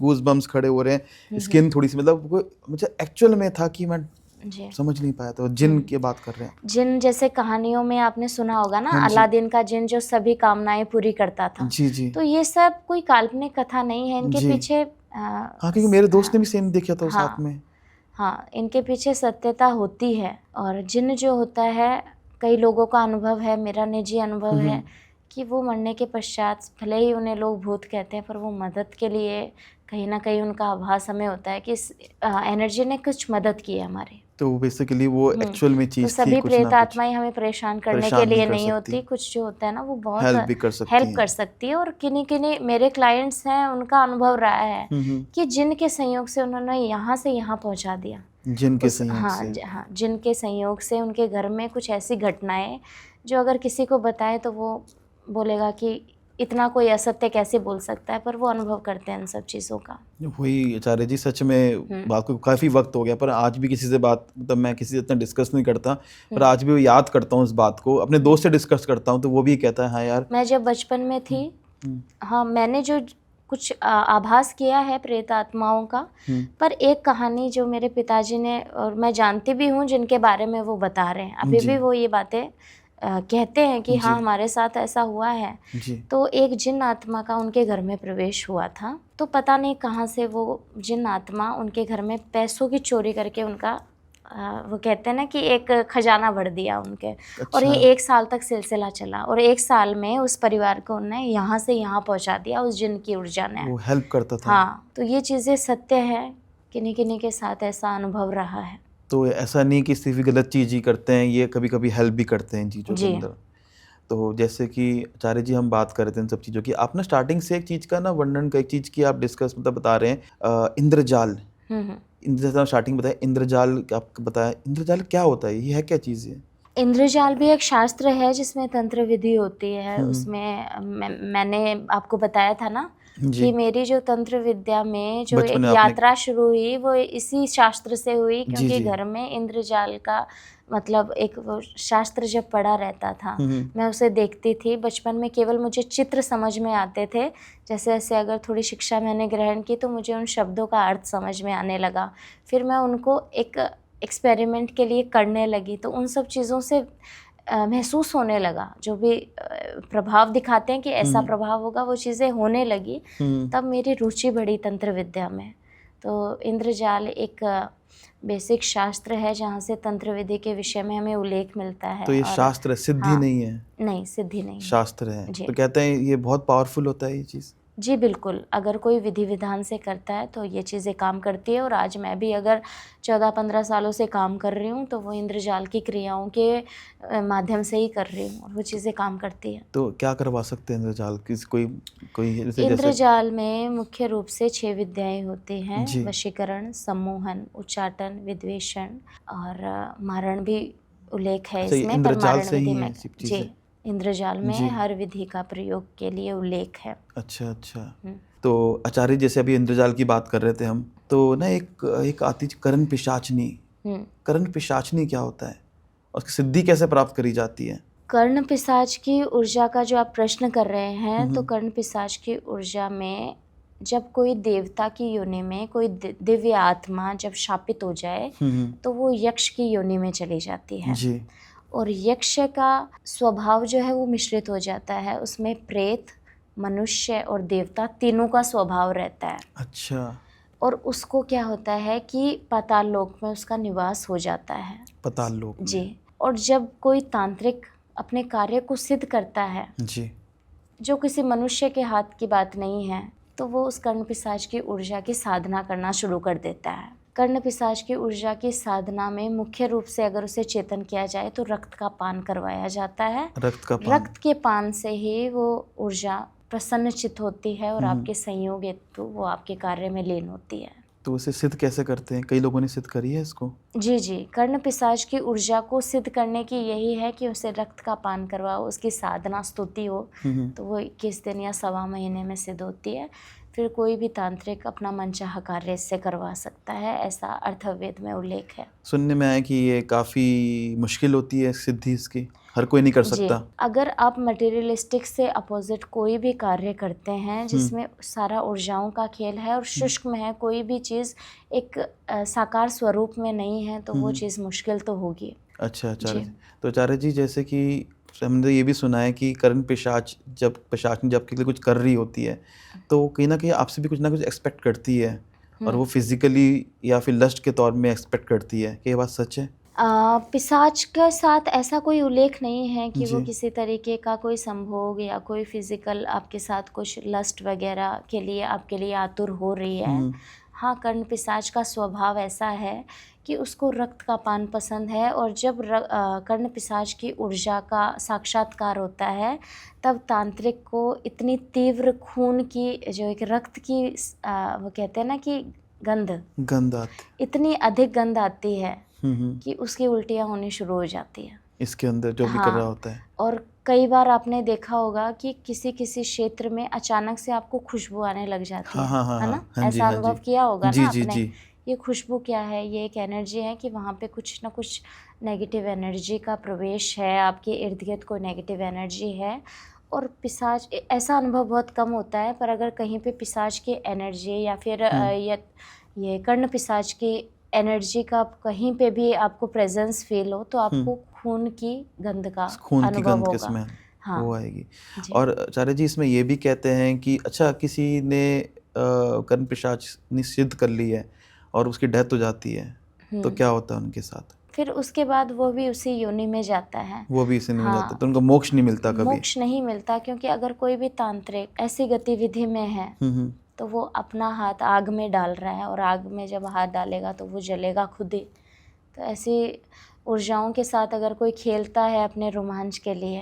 Speaker 2: गूज बम्स खड़े हो रहे हैं, स्किन थोड़ी सी, मतलब मुझे एक्चुअल में था कि मैं समझ नहीं पाया। तो जिन की बात कर रहे हैं,
Speaker 1: जिन जैसे कहानियों में आपने सुना होगा ना, अलादीन का जिन जो सभी कामनाएं पूरी करता था।
Speaker 2: जी जी।
Speaker 1: तो ये सब कोई काल्पनिक कथा नहीं है, इनके पीछे
Speaker 2: हाँ, क्योंकि मेरे दोस्त ने भी सेम देखा था साथ में।
Speaker 1: हाँ, इनके पीछे सत्यता होती है। और जिन जो होता है, कई लोगों का अनुभव है, मेरा निजी अनुभव है कि वो मरने के पश्चात, भले ही उन्हें लोग भूत कहते हैं, पर वो मदद के लिए कहीं ना कहीं उनका आभास हमें होता है कि इस एनर्जी ने कुछ मदद की है हमारी।
Speaker 2: तो बेसिकली वो एक्चुअल में चीज़
Speaker 1: तो सभी
Speaker 2: थी,
Speaker 1: प्रेत आत्माएं हमें परेशान करने के लिए नहीं होती, कुछ जो होता है ना वो बहुत
Speaker 2: हेल्प भी कर
Speaker 1: सकती है। और किन्हीं मेरे क्लाइंट्स हैं, उनका अनुभव रहा है कि जिन के संयोग से उन्होंने यहाँ से यहाँ पहुँचा दिया।
Speaker 2: जिन के संयोग से,
Speaker 1: हाँ, जिन के संयोग से उनके घर में कुछ ऐसी घटनाएं जो अगर किसी को बताए तो वो बोलेगा कि इतना कोई असत्य कैसे बोल सकता है, पर वो अनुभव करते हैं इन सब चीज़ों का।
Speaker 2: वही आचार्य जी, सच में बात को काफ़ी वक्त हो गया, पर आज भी किसी से बात, मतलब मैं किसी से इतना डिस्कस नहीं करता, पर आज भी वो याद करता हूँ इस बात को, अपने दोस्त से डिस्कस करता हूँ, तो वो भी कहता है हाँ यार।
Speaker 1: मैं जब बचपन में थी, हाँ, मैंने जो कुछ आभास किया है प्रेत आत्माओं का, पर एक कहानी जो मेरे पिताजी ने, और मैं जानती भी हूँ जिनके बारे में वो बता रहे हैं, अभी भी वो ये बातें कहते हैं कि हाँ हमारे साथ ऐसा हुआ है। तो एक जिन आत्मा का उनके घर में प्रवेश हुआ था, तो पता नहीं कहाँ से वो जिन आत्मा उनके घर में पैसों की चोरी करके उनका वो कहते हैं ना कि एक खजाना भर दिया उनके। और ये 1 साल तक सिलसिला चला, और 1 साल में उस परिवार को उन्हें यहाँ से यहाँ पहुँचा दिया उस जिन की ऊर्जा ने।
Speaker 2: वो हेल्प करता था।
Speaker 1: हाँ, तो ये चीज़ें सत्य है, किन्हीं के साथ ऐसा अनुभव रहा है।
Speaker 2: तो ऐसा नहीं कि सिर्फ गलत चीज़ ही करते हैं, ये कभी कभी हेल्प भी करते हैं चीज़ों के अंदर। तो जैसे कि आचार्य जी हम बात कर रहे थे इन सब चीज़ों की, आप ना स्टार्टिंग से एक चीज़ का ना वर्णन, एक चीज़ की आप डिस्कस मतलब बता रहे हैं, इंद्रजाल। जैसे स्टार्टिंग बताया इंद्रजाल, आपको बताया इंद्रजाल क्या होता है, ये है क्या चीज़ है?
Speaker 1: इंद्रजाल भी एक शास्त्र है जिसमें तंत्र विधि होती है। उसमें मैंने आपको बताया था ना कि मेरी जो तंत्र विद्या में जो एक यात्रा शुरू हुई वो इसी शास्त्र से हुई, क्योंकि घर में इंद्रजाल का मतलब एक शास्त्र जब पढ़ा रहता था, मैं उसे देखती थी बचपन में। केवल मुझे चित्र समझ में आते थे, जैसे जैसे अगर थोड़ी शिक्षा मैंने ग्रहण की तो मुझे उन शब्दों का अर्थ समझ में आने लगा। फिर मैं उनको एक एक्सपेरिमेंट के लिए करने लगी, तो उन सब चीज़ों से महसूस होने लगा, जो भी प्रभाव दिखाते हैं कि ऐसा प्रभाव होगा, वो चीज़ें होने लगी। तब मेरी रुचि बढ़ी तंत्र विद्या में। तो इंद्रजाल एक बेसिक शास्त्र है जहाँ से तंत्र विधि के विषय में हमें उल्लेख मिलता है।
Speaker 2: तो ये शास्त्र है, सिद्धि नहीं है?
Speaker 1: नहीं, सिद्धि नहीं,
Speaker 2: शास्त्र है। तो कहते हैं ये बहुत पावरफुल होता है ये चीज़।
Speaker 1: जी बिल्कुल, अगर कोई विधि विधान से करता है तो ये चीज़ें काम करती है। और आज मैं भी अगर 14-15 सालों से काम कर रही हूँ तो वो इंद्रजाल की क्रियाओं के माध्यम से ही कर रही हूँ, और वो चीज़ें काम करती है।
Speaker 2: तो क्या करवा सकते हैं इंद्रजाल? कोई
Speaker 1: इंद्रजाल में मुख्य रूप से 6 विद्याएं होती हैं। वशीकरण, सम्मोहन, उच्चाटन, विद्वेषण और मारण भी उल्लेख है इसमें, पर मारण विधि में जी इंद्रजाल में हर विधि का प्रयोग के लिए उल्लेख है।
Speaker 2: अच्छा। तो आचार्य जैसे अभी इंद्रजाल की बात कर रहे थे हम, तो ना एक आती करण पिशाचनी। करण पिशाचनी क्या होता है, उसकी सिद्धि कैसे प्राप्त करी जाती है?
Speaker 1: कर्ण पिशाच की ऊर्जा का जो आप प्रश्न कर रहे हैं, तो कर्ण पिशाच की ऊर्जा में जब कोई देवता की योनि में कोई दिव्य आत्मा जब शापित हो जाए तो वो यक्ष की योनि में चली जाती है
Speaker 2: जी।
Speaker 1: और यक्ष का स्वभाव जो है वो मिश्रित हो जाता है, उसमें प्रेत, मनुष्य और देवता तीनों का स्वभाव रहता है।
Speaker 2: अच्छा,
Speaker 1: और उसको क्या होता है कि पाताल लोक में उसका निवास हो जाता है।
Speaker 2: पाताल लोक में।
Speaker 1: जी। और जब कोई तांत्रिक अपने कार्य को सिद्ध करता है,
Speaker 2: जी।
Speaker 1: जो किसी मनुष्य के हाथ की बात नहीं है, तो वो उस कर्ण पिशाच की ऊर्जा की साधना करना शुरू कर देता है। कर्ण पिशाच की ऊर्जा की साधना में मुख्य रूप से अगर उसे चेतन किया जाए तो रक्त का पान करवाया जाता है।
Speaker 2: रक्त का पान।
Speaker 1: रक्त के पान से ही वो ऊर्जा प्रसन्नचित होती है और आपके संयोग हेतु वो आपके कार्य में लीन होती है।
Speaker 2: तो उसे सिद्ध कैसे करते हैं? कई लोगों ने सिद्ध करी है इसको।
Speaker 1: जी जी, कर्ण पिशाच की ऊर्जा को सिद्ध करने की यही है कि उसे रक्त का पान करवाओ, उसकी साधना स्तुति हो, तो वो 21 दिन या सवा महीने में सिद्ध होती है। फिर कोई भी तांत्रिक अपना मनचाहा कार्य इससे करवा सकता है, ऐसा अथर्ववेद में उल्लेख है।
Speaker 2: सुनने में आया कि ये काफ़ी मुश्किल होती है सिद्धि इसकी, हर कोई नहीं कर सकता।
Speaker 1: अगर आप मटेरियलिस्टिक से अपोजिट कोई भी कार्य करते हैं जिसमें सारा ऊर्जाओं का खेल है और शुष्क में है, कोई भी चीज़ एक साकार स्वरूप में नहीं है, तो वो चीज़ मुश्किल तो होगी।
Speaker 2: अच्छा आचार्य जी। तो आचार्य जी, जैसे कि हमने ये भी सुना है कि कर्ण पिशाच जब आपके लिए कुछ कर रही होती है तो कहीं ना कहीं आपसे भी कुछ ना कुछ एक्सपेक्ट करती है, और वो फिजिकली या फिर लस्ट के तौर में एक्सपेक्ट करती है। क्या ये बात सच है?
Speaker 1: पिशाच के साथ ऐसा कोई उल्लेख नहीं है कि वो किसी तरीके का कोई संभोग या कोई फिजिकल आपके साथ कुछ लस्ट वगैरह के लिए आपके लिए आतुर हो रही है। हाँ, कर्ण पिशाच का स्वभाव ऐसा है कि उसको रक्त का पान पसंद है, और जब कर्ण पिशाच की ऊर्जा का साक्षात्कार होता है तब तांत्रिक को इतनी तीव्र खून की जो एक रक्त की वो कहते हैं ना कि गंध आती, इतनी अधिक गंध आती है कि उसकी उल्टियाँ होनी शुरू हो जाती है
Speaker 2: इसके अंदर जो भी कर रहा होता है।
Speaker 1: और कई बार आपने देखा होगा कि किसी क्षेत्र में अचानक से आपको खुशबू आने लग जाती है, है ना? ऐसा अनुभव किया होगा ना आपने? ये खुशबू क्या है? ये एक एनर्जी है कि वहाँ पे कुछ ना कुछ नेगेटिव एनर्जी का प्रवेश है, आपके इर्द गिर्द कोई नेगेटिव एनर्जी है। और पिशाच, ऐसा अनुभव बहुत कम होता है, पर अगर कहीं पे पिशाच की एनर्जी या फिर ये कर्ण पिशाच की एनर्जी का कहीं पे भी आपको प्रेजेंस फील हो तो आपको खून की गंध का अनुभव होगा। हाँ,
Speaker 2: वो आएगी। और आचार्य जी, इसमें ये भी कहते हैं कि अच्छा, किसी ने कर्ण पिशाच ने सिद्ध कर ली है और उसकी डेथ हो जाती है, तो क्या होता है उनके साथ?
Speaker 1: फिर उसके बाद वो भी उसी योनि में जाता है।
Speaker 2: वो भी इसी में जाता है, तो उनको मोक्ष नहीं मिलता कभी?
Speaker 1: मोक्ष नहीं मिलता, क्योंकि अगर कोई भी तांत्रिक ऐसी गतिविधि में है तो वो अपना हाथ आग में डाल रहा है, और आग में जब हाथ डालेगा तो वो जलेगा खुद ही। तो ऐसी ऊर्जाओं के साथ अगर कोई खेलता है अपने रोमांच के लिए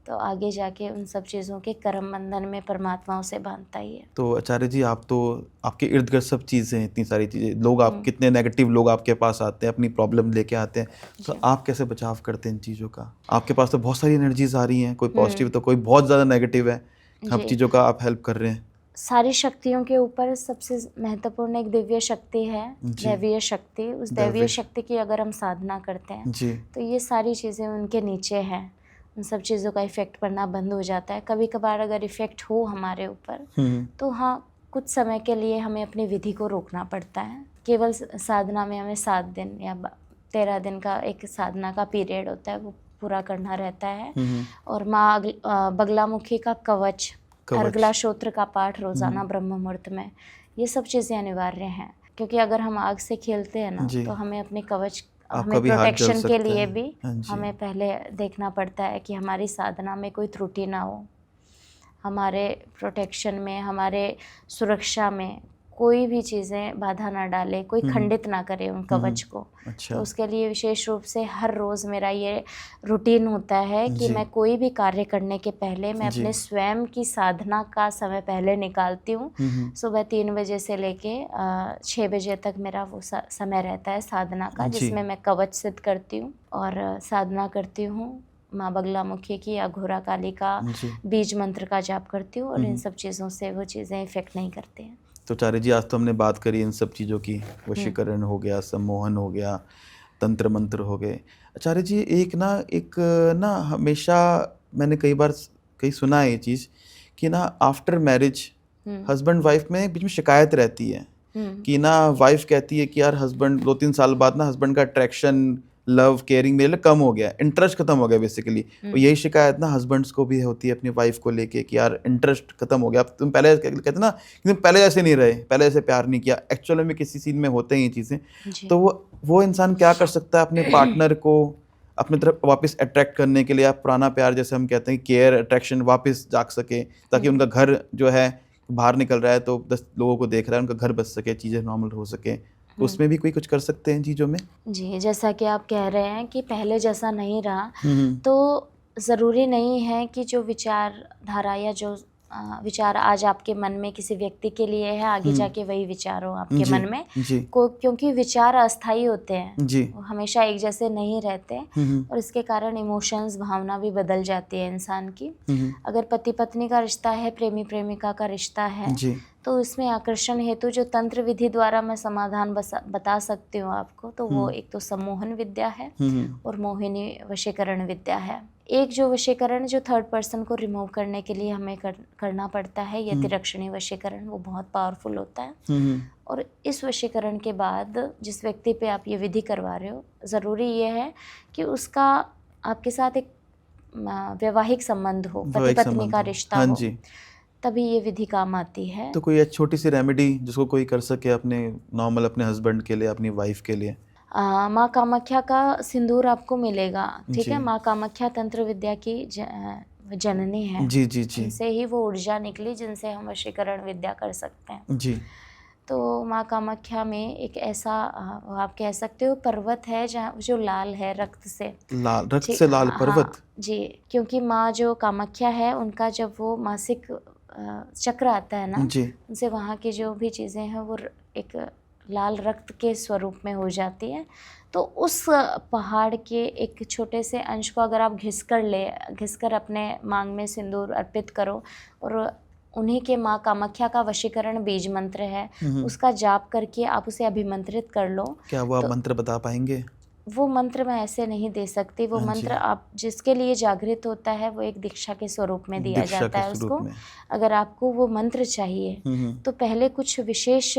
Speaker 1: तो आगे जाके उन सब चीज़ों के कर्म बंधन में परमात्मा उसे बांधता ही है।
Speaker 2: तो आचार्य जी, आप तो आपके इर्द गिर्द सब चीज़ें, इतनी सारी चीज़ें, लोग आप कितने नेगेटिव लोग आपके पास आते हैं, अपनी प्रॉब्लम लेके आते हैं, तो आप कैसे बचाव करते हैं इन चीज़ों का? आपके पास तो बहुत सारी एनर्जीज आ रही हैं, कोई पॉजिटिव तो कोई बहुत ज़्यादा नेगेटिव है, सब चीज़ों का आप हेल्प कर रहे हैं।
Speaker 1: सारी शक्तियों के ऊपर सबसे महत्वपूर्ण एक दिव्य शक्ति है, दैवीय शक्ति। उस दैवीय शक्ति की अगर हम साधना करते हैं तो ये सारी चीज़ें उनके नीचे हैं, उन सब चीज़ों का इफ़ेक्ट पड़ना बंद हो जाता है। कभी कभार अगर इफ़ेक्ट हो हमारे ऊपर तो हाँ, कुछ समय के लिए हमें अपनी विधि को रोकना पड़ता है। केवल साधना में हमें 7 दिन या 13 दिन का एक साधना का पीरियड होता है, वो पूरा करना रहता है। और माँ बगलामुखी का कवच, अर्गला श्रोत्र का पाठ रोजाना ब्रह्म मुहूर्त में, ये सब चीज़ें अनिवार्य हैं। क्योंकि अगर हम आग से खेलते हैं ना तो हमें अपने कवच, हमें प्रोटेक्शन के लिए भी हमें पहले देखना पड़ता है कि हमारी साधना में कोई त्रुटि ना हो, हमारे प्रोटेक्शन में, हमारे सुरक्षा में कोई भी चीज़ें बाधा ना डाले, कोई खंडित ना करे उन कवच को। तो उसके लिए विशेष रूप से हर रोज़ मेरा ये रूटीन होता है कि मैं कोई भी कार्य करने के पहले मैं अपने स्वयं की साधना का समय पहले निकालती हूँ। सुबह 3 बजे से लेके 6 बजे तक मेरा वो समय रहता है साधना का, जिसमें मैं कवच सिद्ध करती हूँ और साधना करती हूँ। माँ बगलामुखी की या घोड़ा काली का बीज मंत्र का जाप करती हूँ, और इन सब चीज़ों से वो चीज़ें इफ़ेक्ट नहीं करती हैं।
Speaker 2: तो आचार्य जी, आज तो हमने बात करी इन सब चीज़ों की, वशीकरण हो गया, सम्मोहन हो गया, तंत्र मंत्र हो गए। आचार्य जी, एक ना हमेशा मैंने कई बार सुना है ये चीज़ कि ना आफ्टर मैरिज हस्बैंड वाइफ में बीच में शिकायत रहती है कि ना वाइफ कहती है कि यार हस्बैंड 2-3 साल बाद ना हस्बैंड का अट्रैक्शन, लव, केयरिंग मेरे लिए कम हो गया, इंटरेस्ट खत्म हो गया बेसिकली। और यही शिकायत ना हस्बैंड्स को भी होती है अपनी वाइफ को लेके कि यार इंटरेस्ट खत्म हो गया, अब तुम पहले कहते ना कि तुम पहले जैसे नहीं रहे, पहले जैसे प्यार नहीं किया। एक्चुअली में किसी सीन में होते हैं ये चीज़ें। तो वो इंसान क्या कर सकता है अपने पार्टनर को अपनी तरफ वापस अट्रैक्ट करने के लिए, आप पुराना प्यार जैसे हम कहते हैं केयर, अट्रैक्शन वापस जाग सके, ताकि उनका घर जो है बाहर निकल रहा है तो 10 लोगों को देख रहा है, उनका घर बच सके, चीज़ें नॉर्मल हो सके। तो उसमें भी कोई कुछ कर सकते हैं चीज़ों में?
Speaker 1: जी, जैसा कि आप कह रहे हैं कि पहले जैसा नहीं रहा, तो ज़रूरी नहीं है कि जो विचारधारा या जो विचार आज आपके मन में किसी व्यक्ति के लिए है, आगे जाके वही विचार हो आपके मन में। क्योंकि विचार अस्थायी होते हैं, वो हमेशा एक जैसे नहीं रहते, और इसके कारण इमोशंस, भावना भी बदल जाती है इंसान की। अगर पति पत्नी का रिश्ता है, प्रेमी प्रेमिका का रिश्ता है, तो इसमें आकर्षण हेतु जो तंत्र विधि द्वारा मैं समाधान बता सकती हूँ आपको, तो वो एक तो सम्मोहन विद्या है और मोहिनी वशीकरण विद्या है। एक जो वशीकरण जो थर्ड पर्सन को रिमूव करने के लिए हमें करना पड़ता है, यतिरक्षणी वशीकरण, वो बहुत पावरफुल होता है। और इस वशीकरण के बाद जिस व्यक्ति पे आप ये विधि करवा रहे हो, ज़रूरी ये है कि उसका आपके साथ एक वैवाहिक संबंध हो, पति पत्नी का रिश्ता हो, तभी ये विधि काम आती है।
Speaker 2: तो कोई छोटी सी रेमेडी जिसको कोई कर सके अपने नॉर्मल अपने हस्बैंड के लिए, अपनी वाइफ के लिए?
Speaker 1: माँ कामाख्या का सिंदूर आपको मिलेगा, ठीक है। माँ कामाख्या तंत्र विद्या की जननी है।
Speaker 2: जी जी जी।
Speaker 1: जिनसे ही वो ऊर्जा निकली जिनसे हम वशीकरण विद्या कर सकते हैं।
Speaker 2: जी।
Speaker 1: तो माँ कामाख्या में एक ऐसा आप कह सकते हो पर्वत है जहाँ जो लाल है, रक्त से लाल पर्वत। जी, क्योंकि माँ जो कामाख्या है, उनका जब वो मासिक चक्र आता है ना, उनसे वहाँ की जो भी चीज़ें हैं वो एक लाल रक्त के स्वरूप में हो जाती है। तो उस पहाड़ के एक छोटे से अंश को अगर आप घिसकर अपने मांग में सिंदूर अर्पित करो, और उन्हीं के माँ कामाख्या का वशीकरण बीज मंत्र है, उसका जाप करके आप उसे अभिमंत्रित कर लो।
Speaker 2: क्या वो आप मंत्र बता पाएंगे?
Speaker 1: वो मंत्र मैं ऐसे नहीं दे सकती। वो मंत्र आप जिसके लिए जागृत होता है वो एक दीक्षा के स्वरूप में दिया जाता है उसको। अगर आपको वो मंत्र चाहिए तो पहले कुछ विशेष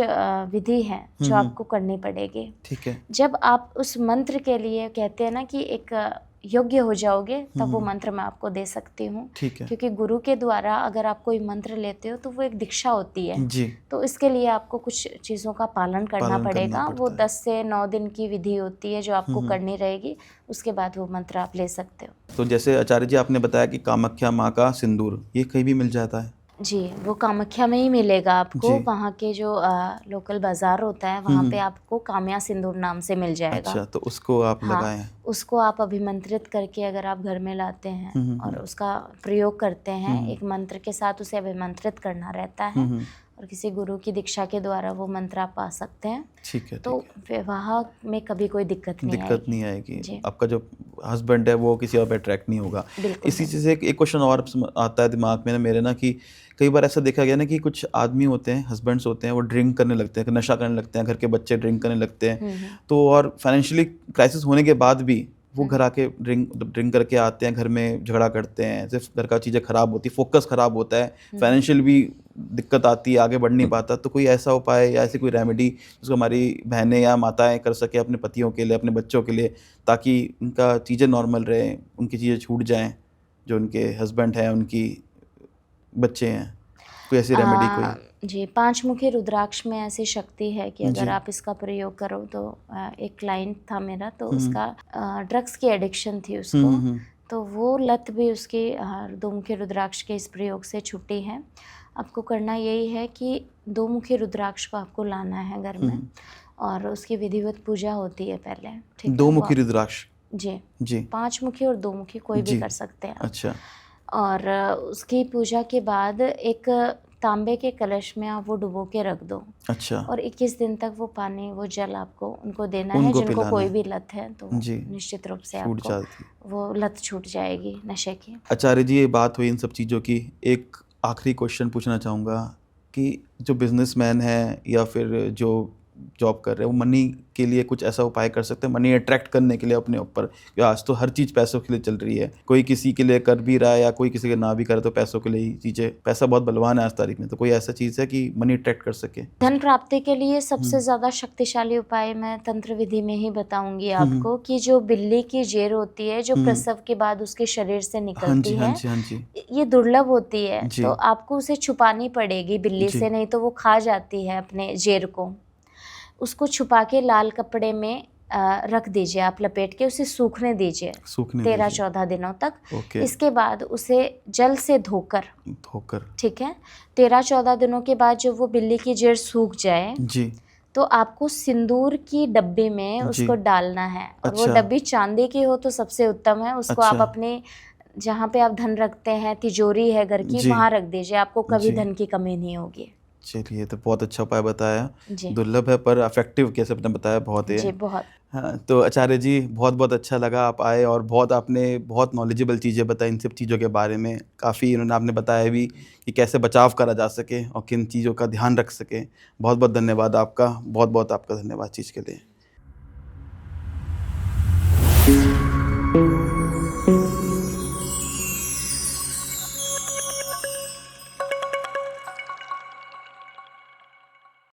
Speaker 1: विधि है जो आपको करनी पड़ेगी।
Speaker 2: ठीक है।
Speaker 1: जब आप उस मंत्र के लिए कहते हैं ना कि एक योग्य हो जाओगे, तब वो मंत्र मैं आपको दे सकती हूँ। क्योंकि गुरु के द्वारा अगर आप कोई मंत्र लेते हो तो वो एक दीक्षा होती है जी। तो इसके लिए आपको कुछ चीज़ों का पालन करना पड़ेगा। वो 10 से 9 दिन की विधि होती है जो आपको करनी रहेगी, उसके बाद वो मंत्र आप ले सकते हो।
Speaker 2: तो जैसे आचार्य जी आपने बताया कि कामाख्या माँ का सिंदूर ये कहीं भी मिल जाता है?
Speaker 1: जी, वो कामाख्या में ही मिलेगा आपको। वहाँ के जो लोकल बाजार होता है वहाँ पे आपको काम्या सिंदूर नाम से मिल जाएगा।
Speaker 2: अच्छा, तो उसको आप लगाएं।
Speaker 1: उसको आप अभिमंत्रित करके अगर आप घर में लाते हैं और उसका प्रयोग करते हैं, एक मंत्र के साथ उसे अभिमंत्रित करना रहता है, और किसी गुरु की दीक्षा के द्वारा वो मंत्र आप पा सकते हैं।
Speaker 2: ठीक है।
Speaker 1: तो विवाह में कभी कोई दिक्कत नहीं
Speaker 2: आएगी। आपका जो हस्बैंड है वो किसी और पे अट्रैक्ट नहीं होगा। इसी चीज़ से एक क्वेश्चन और आता है दिमाग में ना मेरे ना, कि कई बार ऐसा देखा गया ना कि कुछ आदमी होते हैं, हस्बैंड्स होते हैं, वो ड्रिंक करने लगते हैं, नशा करने लगते हैं, घर के बच्चे ड्रिंक करने लगते हैं, तो और फाइनेंशियली क्राइसिस होने के बाद भी वो घर आके ड्रिंक करके आते हैं, घर में झगड़ा करते हैं, सिर्फ घर का चीज़ें ख़राब होती, फोकस ख़राब होता है, फाइनेंशियल भी दिक्कत आती है, आगे बढ़ नहीं पाता। तो कोई ऐसा उपाय या ऐसी कोई रेमेडी जिसको हमारी बहनें या माताएं कर सके अपने पतियों के लिए, अपने बच्चों के लिए, ताकि उनका चीज़ें नॉर्मल रहें, उनकी चीज़ें छूट जाएं, जो उनके हस्बैंड हैं, उनकी बच्चे हैं, कोई ऐसी रेमेडी कोई?
Speaker 1: जी, 5 मुखी रुद्राक्ष में ऐसी शक्ति है कि अगर आप इसका प्रयोग करो तो एक क्लाइंट था मेरा, तो उसका ड्रग्स की एडिक्शन थी उसको, तो वो लत भी उसकी 2 मुखी रुद्राक्ष के इस प्रयोग से छुट्टी है। आपको करना यही है कि 2 मुखी रुद्राक्ष को आपको लाना है घर में, और उसकी विधिवत पूजा होती है पहले। ठीक है।
Speaker 2: 2 मुखी रुद्राक्ष?
Speaker 1: जी जी। 5 मुखी और 2 मुखी कोई भी कर सकते हैं।
Speaker 2: अच्छा।
Speaker 1: और उसकी पूजा के बाद एक तांबे के कलश में आप वो डुबो के रख दो। अच्छा। और 21 दिन तक वो पानी, वो जल आपको उनको देना है, जिनको कोई भी लत है तो निश्चित रूप से आपको वो लत छूट जाएगी नशे की।
Speaker 2: आचार्य जी, ये बात हुई इन सब चीज़ों की, एक आखिरी क्वेश्चन पूछना चाहूँगा कि जो बिजनेसमैन है या फिर जो जॉब कर रहे हैं वो मनी के लिए कुछ ऐसा उपाय कर सकते हैं, मनी अट्रैक्ट करने के लिए अपने ऊपर? कि आज तो हर चीज़ पैसों के लिए चल रही है, कोई किसी के लिए कर भी रहा है या कोई किसी के ना भी करे तो पैसों के लिए ही चीज़ें, पैसा बहुत बलवान है आज तारीख में, तो कोई ऐसा चीज़ है कि मनी अट्रैक्ट कर सके?
Speaker 1: धन प्राप्ति के लिए सबसे ज़्यादा शक्तिशाली उपाय मैं तंत्र विधि में ही बताऊंगी आपको, कि जो बिल्ली की जेर होती है जो प्रसव के बाद उसके शरीर से
Speaker 2: हाँ
Speaker 1: निकलती
Speaker 2: जी, हाँ
Speaker 1: है,
Speaker 2: जी, हाँ जी,
Speaker 1: ये दुर्लभ होती है,
Speaker 2: जी।
Speaker 1: तो आपको उसे छुपानी पड़ेगी बिल्ली
Speaker 2: जी।
Speaker 1: से, नहीं तो वो खा जाती है अपने जेर को। उसको छुपा के लाल कपड़े में रख दीजिए, आप लपेट के उसे सूखने दीजिए
Speaker 2: सूखने
Speaker 1: 13-14 दिनों तक।
Speaker 2: ओके।
Speaker 1: इसके बाद उसे जल से धोकर, ठीक है, 13-14 दिनों के बाद जब वो बिल्ली की जेर सूख जाए
Speaker 2: जी,
Speaker 1: तो आपको सिंदूर की डब्बी में
Speaker 2: जी।
Speaker 1: उसको डालना है, और वो
Speaker 2: अच्छा।
Speaker 1: डब्बी चांदी की हो तो सबसे उत्तम है। उसको आप
Speaker 2: अच्छा।
Speaker 1: अपने जहाँ पे आप धन रखते हैं, तिजोरी है घर की,
Speaker 2: जी।
Speaker 1: वहाँ रख दीजिए, आपको कभी
Speaker 2: जी।
Speaker 1: धन की कमी नहीं होगी।
Speaker 2: चलिए, तो बहुत अच्छा उपाय बताया।
Speaker 1: जी
Speaker 2: दुर्लभ है पर इफेक्टिव कैसे आपने बताया, बहुत
Speaker 1: जी
Speaker 2: है।
Speaker 1: बहुत।
Speaker 2: हाँ, तो आचार्य जी बहुत बहुत अच्छा लगा आप आए और बहुत आपने बहुत नॉलेजेबल चीज़ें बताई इन सब चीज़ों के बारे में। काफ़ी इन्होंने आपने बताया भी कि कैसे बचाव करा जा सके और किन चीज़ों का ध्यान रख सके। बहुत बहुत धन्यवाद आपका, बहुत बहुत आपका धन्यवाद चीज़ के लिए।